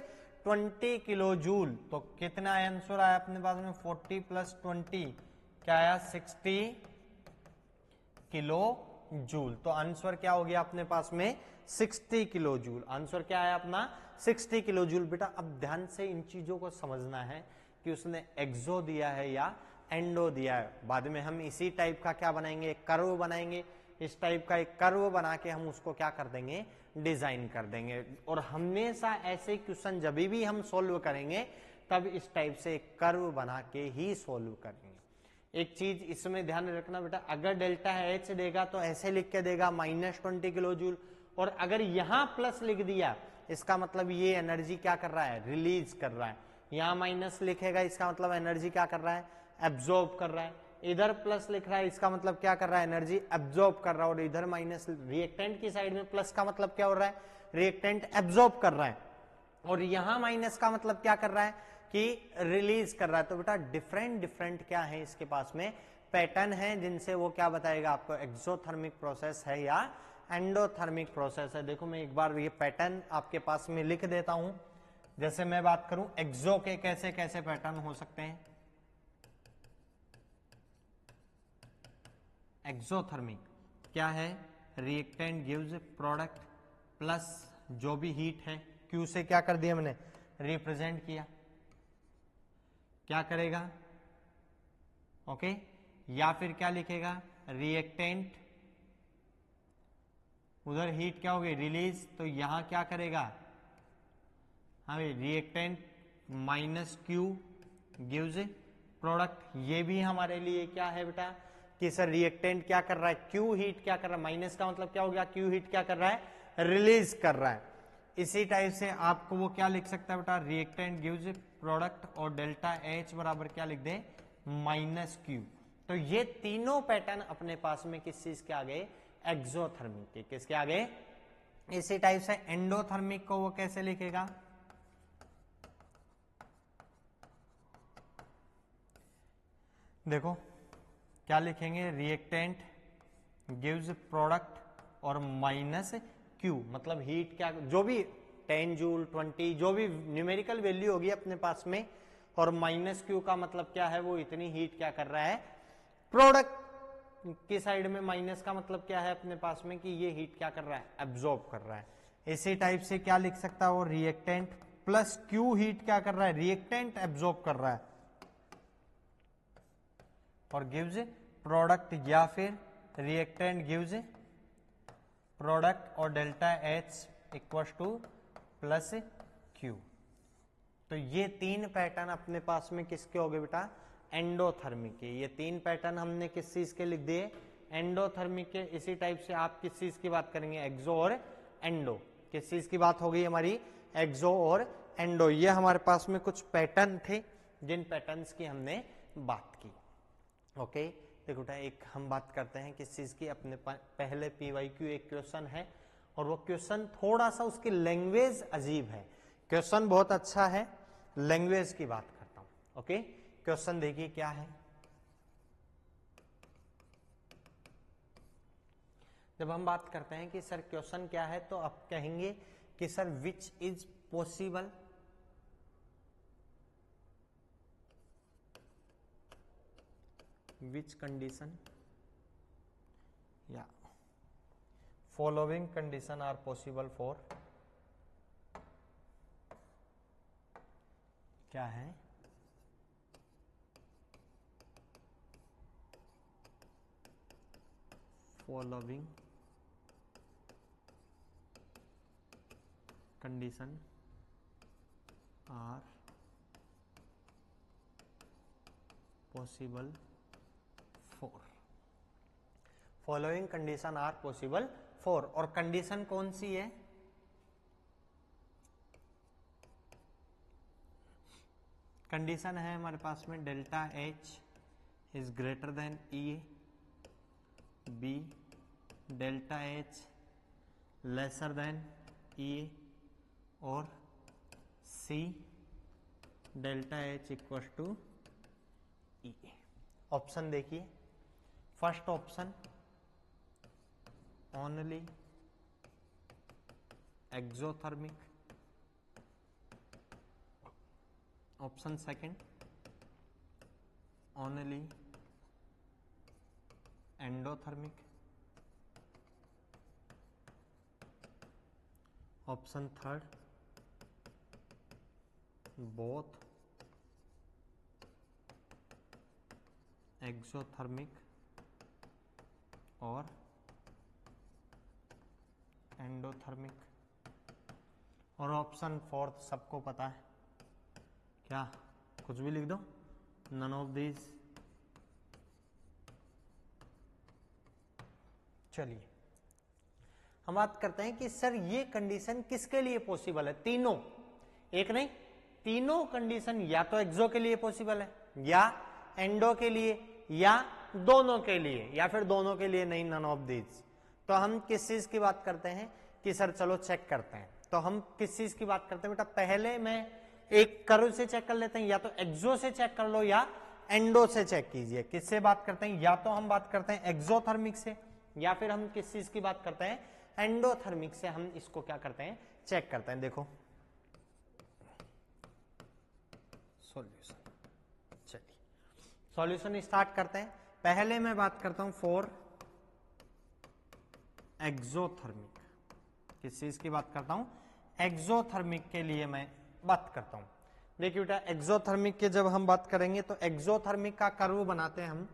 20 किलो जूल। तो कितना आंसर आया अपने पास में, 40 प्लस 20 क्या आया, 60 किलो जूल। तो आंसर क्या हो गया अपने पास में, 60 किलो जूल। आंसर क्या आया अपना, 60 किलो जूल। बेटा अब ध्यान से इन चीजों को समझना है कि उसने एक्सो दिया है या एंडो दिया है। बाद में हम इसी टाइप का क्या बनाएंगे, एक कर्व बनाएंगे। इस टाइप का एक कर्व बना के हम उसको क्या कर देंगे, डिजाइन कर देंगे। और हमेशा ऐसे क्वेश्चन जब भी हम सोल्व करेंगे तब इस टाइप से एक कर्व बना के ही सोल्व करेंगे। एक चीज इसमें ध्यान रखना बेटा, अगर डेल्टा एच देगा तो ऐसे लिख के देगा -20 किलो जूल, और अगर यहां प्लस लिख दिया इसका मतलब ये एनर्जी क्या कर रहा है, रिलीज कर रहा है। यहां माइनस लिखेगा इसका मतलब एनर्जी क्या कर रहा है, एब्जॉर्ब कर रहा है। इधर प्लस लिख रहा है इसका मतलब क्या कर रहा है, एनर्जी एब्जॉर्ब कर रहा है। और इधर माइनस, रिएक्टेंट की साइड में प्लस का मतलब क्या हो रहा है, रिएक्टेंट एब्जॉर्ब कर रहा है। और यहां माइनस का मतलब क्या कर रहा है कि रिलीज कर रहा है। तो बेटा डिफरेंट डिफरेंट क्या है इसके पास में पैटर्न है, जिनसे वो क्या बताएगा आपको, एक्सोथर्मिक प्रोसेस है या एंडोथर्मिक प्रोसेस है। देखो मैं एक बार ये पैटर्न आपके पास में लिख देता हूं। जैसे मैं बात करूं एक्सो के कैसे कैसे पैटर्न हो सकते हैं, एक्सोथर्मिक क्या है, रिएक्टेंट गिव्स प्रोडक्ट प्लस जो भी हीट है, क्यू से क्या कर दिया मैंने, रिप्रेजेंट किया, क्या करेगा, ओके। या फिर क्या लिखेगा, रिएक्टेंट, उधर हीट क्या होगी, रिलीज, तो यहां क्या करेगा, हमें reactant minus Q gives product. ये भी हमारे लिए क्या है बेटा कि सर रिएक्टेंट क्या कर रहा है, क्यू हीट क्या कर रहा है, माइनस का मतलब क्या हो गया, क्यू हीट क्या कर रहा है, रिलीज कर रहा है। इसी टाइप से आपको वो क्या लिख सकता है बेटा, रिएक्टेंट गिव्स प्रोडक्ट, और डेल्टा एच बराबर क्या लिख दे, माइनस क्यू। तो ये तीनों पैटर्न अपने पास में किस चीज के आगे, एक्सोथर्मिक के, किसके आगे। इसी टाइप से एंडोथर्मिक को वो कैसे लिखेगा, देखो क्या लिखेंगे, रिएक्टेंट गिव्स प्रोडक्ट और माइनस क्यू, मतलब हीट क्या, जो भी 10 जूल 20 जो भी न्यूमेरिकल वैल्यू होगी अपने पास में, और माइनस क्यू का मतलब क्या है, वो इतनी हीट क्या कर रहा है, प्रोडक्ट की साइड में, माइनस का मतलब क्या है अपने पास में कि ये हीट क्या कर रहा है, एब्जॉर्ब कर रहा है। इसी टाइप से क्या लिख सकता है वो, रिएक्टेंट प्लस क्यू हीट क्या कर रहा है, रिएक्टेंट एब्जॉर्ब कर रहा है और गिव्स प्रोडक्ट, या फिर रिएक्टेंट गिव्स प्रोडक्ट और delta H equal two plus Q. तो ये तीन पैटर्न अपने पास में किसके हो गए बेटा, एंडोथर्मिक के। ये तीन पैटर्न हमने किस चीज के लिख दिए, एंडोथर्मिक के। इसी टाइप से आप किस चीज की बात करेंगे, एक्सो और एंडो। किस चीज की बात हो गई हमारी, एक्सो और एंडो। ये हमारे पास में कुछ पैटर्न थे जिन पैटर्न्स की हमने बात की। ओके, देखो बेटा एक हम बात करते हैं किस चीज की, अपने पहले PYQ एक क्वेश्चन है और वो क्वेश्चन थोड़ा सा उसकी लैंग्वेज अजीब है। क्वेश्चन बहुत अच्छा है, लैंग्वेज की बात करता हूं। ओके, क्वेश्चन देखिए क्या है। जब हम बात करते हैं कि सर क्वेश्चन क्या है, तो आप कहेंगे कि sir which is possible which condition या following condition are possible for, क्या है, following condition are possible four. Following condition are possible four. और कंडीशन कौन सी है, कंडीशन है हमारे पास में delta H is greater than E, B delta H lesser than E, और C delta H equal to E. Option देखिए, first option only exothermic, option second only endothermic, option third both exothermic और एंडोथर्मिक, और ऑप्शन फोर्थ सबको पता है क्या, कुछ भी लिख दो, नन ऑफ दीज। चलिए हम बात करते हैं कि सर ये कंडीशन किसके लिए पॉसिबल है, तीनों, एक नहीं तीनों कंडीशन या तो एक्सो के लिए पॉसिबल है, या एंडो के लिए, या दोनों के लिए, या फिर दोनों के लिए नहीं, नन ऑफ दीज। तो हम किस चीज की बात करते हैं कि सर चलो चेक करते हैं। तो हम किस चीज की बात करते हैं बेटा, पहले मैं एक कर्व से चेक कर लेते हैं, या तो एक्सो से चेक कर लो या एंडो से चेक कीजिए। किससे बात करते हैं, या तो हम बात करते हैं एक्सोथर्मिक से, या फिर हम किस चीज की बात करते हैं, एंडोथर्मिक से। हम इसको क्या करते हैं, चेक करते हैं। देखो सॉल्यूशन, चलिए सॉल्यूशन स्टार्ट करते हैं। पहले मैं बात करता हूं फॉर एक्सोथर्मिक। किस चीज की बात करता हूं, एक्सोथर्मिक के लिए मैं बात करता हूं। देखिए बेटा एक्सोथर्मिक के जब हम बात करेंगे तो एक्सोथर्मिक का कर्व बनाते हैं हम।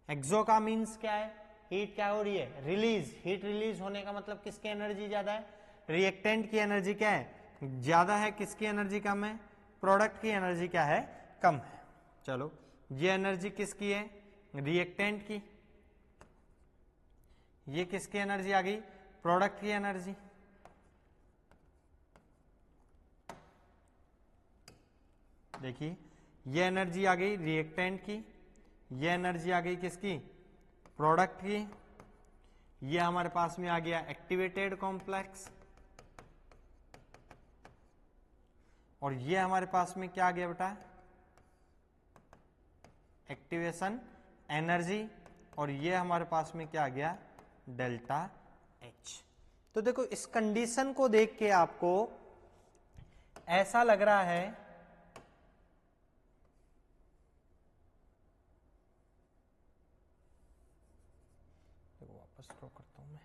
एक्सो का मीन्स क्या है, हीट क्या हो रही है, रिलीज। हीट रिलीज होने का मतलब किसकी एनर्जी ज्यादा है, रिएक्टेंट की एनर्जी क्या है, ज्यादा है, किसकी एनर्जी कम है, प्रोडक्ट की एनर्जी क्या है, कम है। चलो ये एनर्जी किसकी है, रिएक्टेंट की, ये किसकी एनर्जी आ गई, प्रोडक्ट की एनर्जी। देखिए ये एनर्जी आ गई रिएक्टेंट की, ये एनर्जी आ गई किसकी, प्रोडक्ट की। ये हमारे पास में आ गया एक्टिवेटेड कॉम्प्लेक्स, और ये हमारे पास में क्या आ गया बेटा, एक्टिवेशन एनर्जी, और ये हमारे पास में क्या आ गया, डेल्टा एच। तो देखो इस कंडीशन को देख के आपको ऐसा लग रहा है देखो वापस ड्रॉ करता हूं मैं।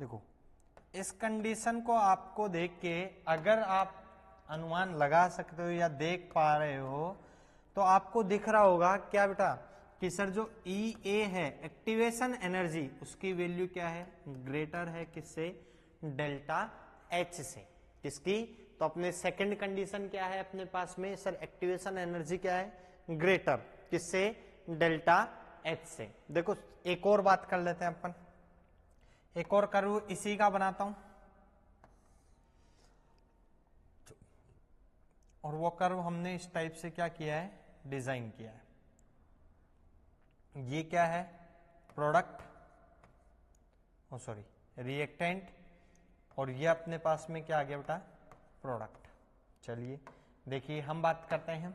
देखो इस कंडीशन को आपको देख के अगर आप अनुमान लगा सकते हो या देख पा रहे हो तो आपको दिख रहा होगा क्या बेटा कि सर जो ई ए है एक्टिवेशन एनर्जी उसकी वैल्यू क्या है, ग्रेटर है किससे, डेल्टा एच से। किसकी, तो अपने सेकंड कंडीशन क्या है अपने पास में सर, एक्टिवेशन एनर्जी क्या है, ग्रेटर किससे, डेल्टा एच से। देखो एक और बात कर लेते हैं अपन, एक और कर्व इसी का बनाता हूं और वो कर्व हमने इस टाइप से क्या किया है, डिजाइन किया है। ये क्या है, प्रोडक्ट, ओ सॉरी रिएक्टेंट, और ये अपने पास में क्या आ गया बेटा, प्रोडक्ट। चलिए देखिए हम बात करते हैं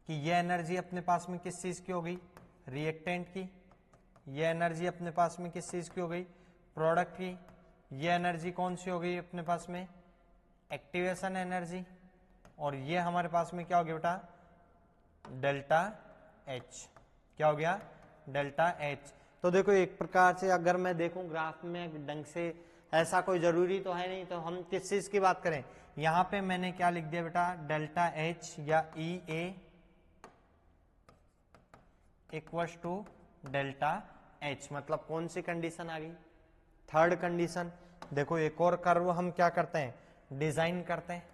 कि ये एनर्जी अपने पास में किस चीज की हो गई, रिएक्टेंट की। ये एनर्जी अपने पास में किस चीज की हो गई, प्रोडक्ट की। ये एनर्जी कौन सी हो गई अपने पास में, एक्टिवेशन एनर्जी। और ये हमारे पास में क्या हो गया बेटा, डेल्टा एच। क्या हो गया, डेल्टा एच। तो देखो एक प्रकार से अगर मैं देखूं ग्राफ में ढंग से, ऐसा कोई जरूरी तो है नहीं, तो हम किस चीज की बात करें, यहां पे मैंने क्या लिख दिया बेटा, डेल्टा एच या ई A equals to delta H. मतलब कौन सी कंडीशन आ गई, थर्ड कंडीशन। देखो एक और कर्व हम क्या करते हैं, डिजाइन करते हैं,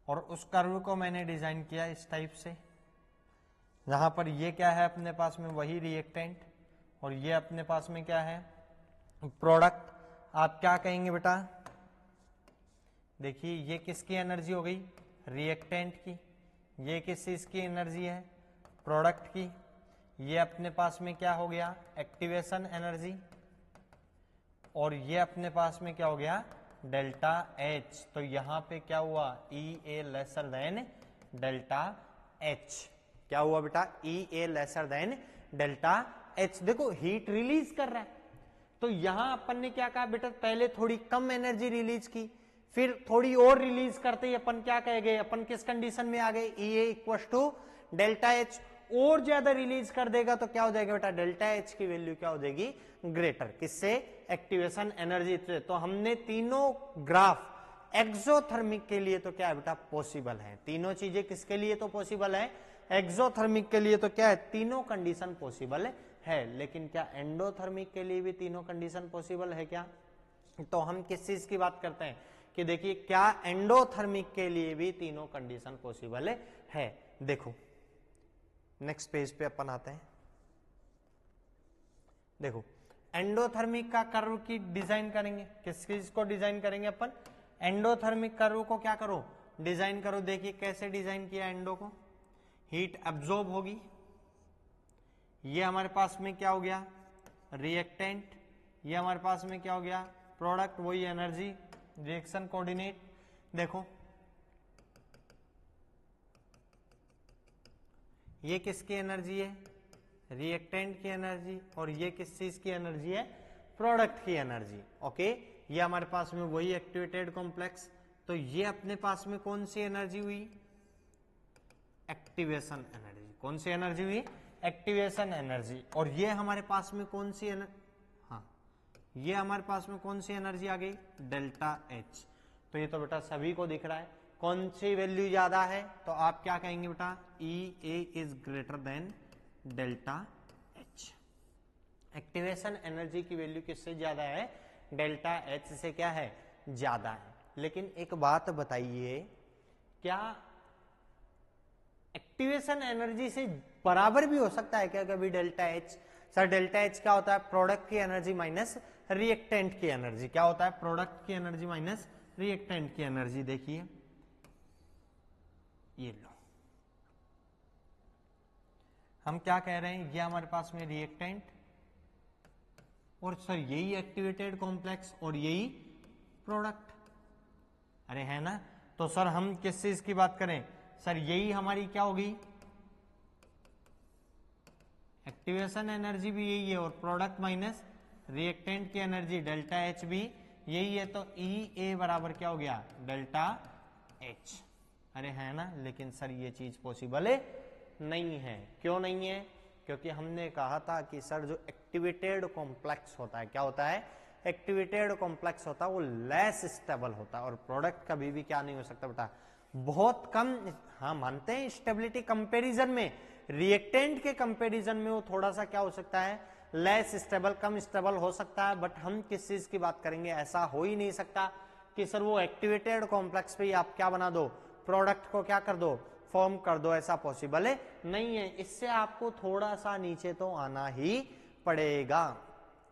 और उस कर्व को मैंने डिजाइन किया इस टाइप से, जहां पर ये क्या है अपने पास में वही रिएक्टेंट और ये अपने पास में क्या है, प्रोडक्ट। आप क्या कहेंगे बेटा, देखिए ये किसकी एनर्जी हो गई, रिएक्टेंट की। ये किस चीज की एनर्जी है, प्रोडक्ट की। ये अपने पास में क्या हो गया, एक्टिवेशन एनर्जी। और ये अपने पास में क्या हो गया, डेल्टा एच। तो यहां पे क्या हुआ, E A lesser than delta H. क्या हुआ बेटा, E A lesser than delta H. देखो हीट रिलीज कर रहा है, तो यहां अपन ने क्या कहा बेटा, पहले थोड़ी कम एनर्जी रिलीज की, फिर थोड़ी और रिलीज करते ही अपन क्या कह गए, अपन किस कंडीशन में आ गए, ई ए इक्वल टू डेल्टा एच। और ज्यादा रिलीज कर देगा तो क्या हो जाएगा बेटा, डेल्टा एच की वैल्यू क्या हो जाएगी, ग्रेटर। किससे, एक्टिवेशन एनर्जी से। तो हमने तीनों ग्राफ एक्सोथर्मिक के लिए तो क्या है बेटा, पॉसिबल है। तीनों चीजें किसके लिए तो पॉसिबल है, एक्सोथर्मिक के लिए तो क्या है, तीनों कंडीशन पॉसिबल है। लेकिन क्या एंडोथर्मिक के लिए भी तीनों कंडीशन पॉसिबल है क्या, तो हम किस चीज की बात करते हैं कि देखिए क्या एंडोथर्मिक के लिए भी तीनों कंडीशन पॉसिबल है। देखो नेक्स्ट पेज पे अपन आते हैं। देखो एंडोथर्मिक का कर्व की डिजाइन करेंगे, किस चीज को डिजाइन करेंगे अपन, एंडोथर्मिक कर्व को क्या करो, डिजाइन करो। देखिए कैसे डिजाइन किया एंडो को, हीट एब्जॉर्ब होगी, ये हमारे पास में क्या हो गया, रिएक्टेंट। ये हमारे पास में क्या हो गया, प्रोडक्ट, वही एनर्जी, रिएक्शन कोऑर्डिनेट। देखो ये किसकी एनर्जी है, रिएक्टेंट की एनर्जी, और ये किस चीज की एनर्जी है, प्रोडक्ट की एनर्जी। ओके, ये हमारे पास में वही एक्टिवेटेड कॉम्प्लेक्स। तो ये अपने पास में कौन सी एनर्जी हुई, एक्टिवेशन एनर्जी। कौन सी एनर्जी हुई, एक्टिवेशन एनर्जी। और ये हमारे पास में कौन सी हाँ, ये हमारे पास में कौन सी एनर्जी आ गई, डेल्टा एच। तो ये तो बेटा सभी को दिख रहा है, कौन सी वैल्यू ज्यादा है, तो आप क्या कहेंगे बेटा, E A is greater than delta H. Activation energy की वैल्यू किससे ज्यादा है, डेल्टा एच से क्या है, ज्यादा है। लेकिन एक बात बताइए, क्या एक्टिवेशन एनर्जी से बराबर भी हो सकता है क्या कभी delta H? Sir delta H क्या होता है, प्रोडक्ट की एनर्जी माइनस रिएक्टेंट की एनर्जी। क्या होता है, प्रोडक्ट की एनर्जी माइनस रिएक्टेंट की एनर्जी। देखिए ये लो, हम क्या कह रहे हैं, ये हमारे पास में रिएक्टेंट, और सर यही एक्टिवेटेड कॉम्प्लेक्स और यही प्रोडक्ट। अरे है ना, तो सर हम किस चीज की बात करें, सर यही हमारी क्या होगी, एक्टिवेशन एनर्जी भी यही है, और प्रोडक्ट माइनस रिएक्टेंट की एनर्जी डेल्टा एच भी यही है। तो ई ए बराबर क्या हो गया, डेल्टा एच। अरे है ना, लेकिन सर ये चीज पॉसिबल नहीं है। क्यों नहीं है, क्योंकि हमने कहा था कि सर जो एक्टिवेटेड कॉम्प्लेक्स होता है, क्या होता है, एक्टिवेटेड कॉम्प्लेक्स होता है, वो लेस स्टेबल होता है और प्रोडक्ट कभी भी क्या नहीं हो सकता बेटा, बहुत कम। हाँ मानते हैं स्टेबिलिटी कंपैरिजन में, रिएक्टेंट के कंपैरिजन में वो थोड़ा सा क्या हो सकता है, लेस स्टेबल, कम स्टेबल हो सकता है। बट हम किस चीज की बात करेंगे, ऐसा हो ही नहीं सकता कि सर वो एक्टिवेटेड कॉम्प्लेक्स पे ही आप क्या बना दो, प्रोडक्ट को क्या कर दो, फॉर्म कर दो, ऐसा पॉसिबल है नहीं है। इससे आपको थोड़ा सा नीचे तो आना ही पड़ेगा।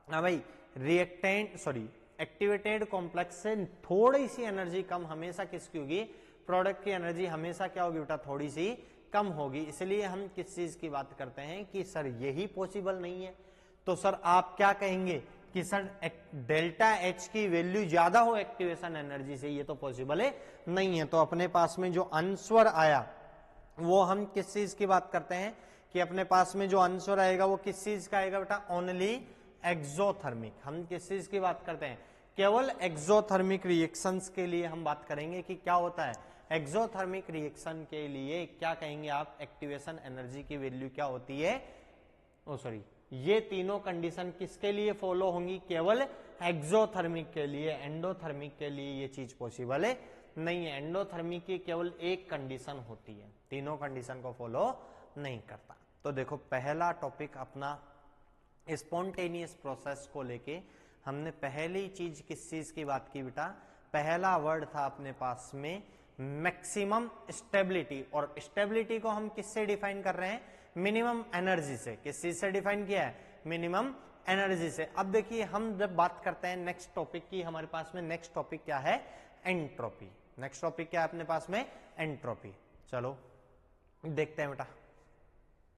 हाँ भाई, रिएक्टेंट सॉरी एक्टिवेटेड कॉम्प्लेक्स से थोड़ी सी एनर्जी कम हमेशा किसकी होगी, प्रोडक्ट की एनर्जी हमेशा क्या होगी बेटा, थोड़ी सी कम होगी। इसलिए हम किस चीज की बात करते हैं कि सर यही पॉसिबल नहीं है। तो सर आप क्या कहेंगे कि सर डेल्टा एच की वैल्यू ज्यादा हो एक्टिवेशन एनर्जी से, ये तो पॉसिबल है नहीं है। तो अपने पास में जो आंसर आया वो हम किस चीज की बात करते हैं कि अपने पास में जो आंसर आएगा वो किस चीज का आएगा बेटा, ओनली एक्सोथर्मिक। हम किस चीज की बात करते हैं, केवल एक्सोथर्मिक रिएक्शंस के लिए हम बात करेंगे कि क्या होता है, एक्सोथर्मिक रिएक्शन के लिए क्या कहेंगे आप, एक्टिवेशन एनर्जी की वैल्यू क्या होती है, ओ सॉरी ये तीनों कंडीशन किसके लिए फॉलो होंगी, केवल एक्सोथर्मिक के लिए। एंडोथर्मिक के लिए ये चीज पॉसिबल है नहीं है। एंडोथर्मिक की केवल एक कंडीशन होती है, तीनों कंडीशन को फॉलो नहीं करता। तो देखो पहला टॉपिक अपना स्पॉन्टेनियस प्रोसेस को लेके हमने पहली चीज किस चीज की बात की बेटा, पहला वर्ड था अपने पास में मैक्सिमम स्टेबिलिटी। और स्टेबिलिटी को हम किससे डिफाइन कर रहे हैं, मिनिमम एनर्जी से। किस चीज से डिफाइन किया है, मिनिमम एनर्जी से। अब देखिए हम जब बात करते हैं नेक्स्ट टॉपिक की, हमारे पास में नेक्स्ट टॉपिक क्या है, एंट्रोपी। नेक्स्ट टॉपिक क्या है अपने पास में, एंट्रोपी। चलो देखते हैं बेटा।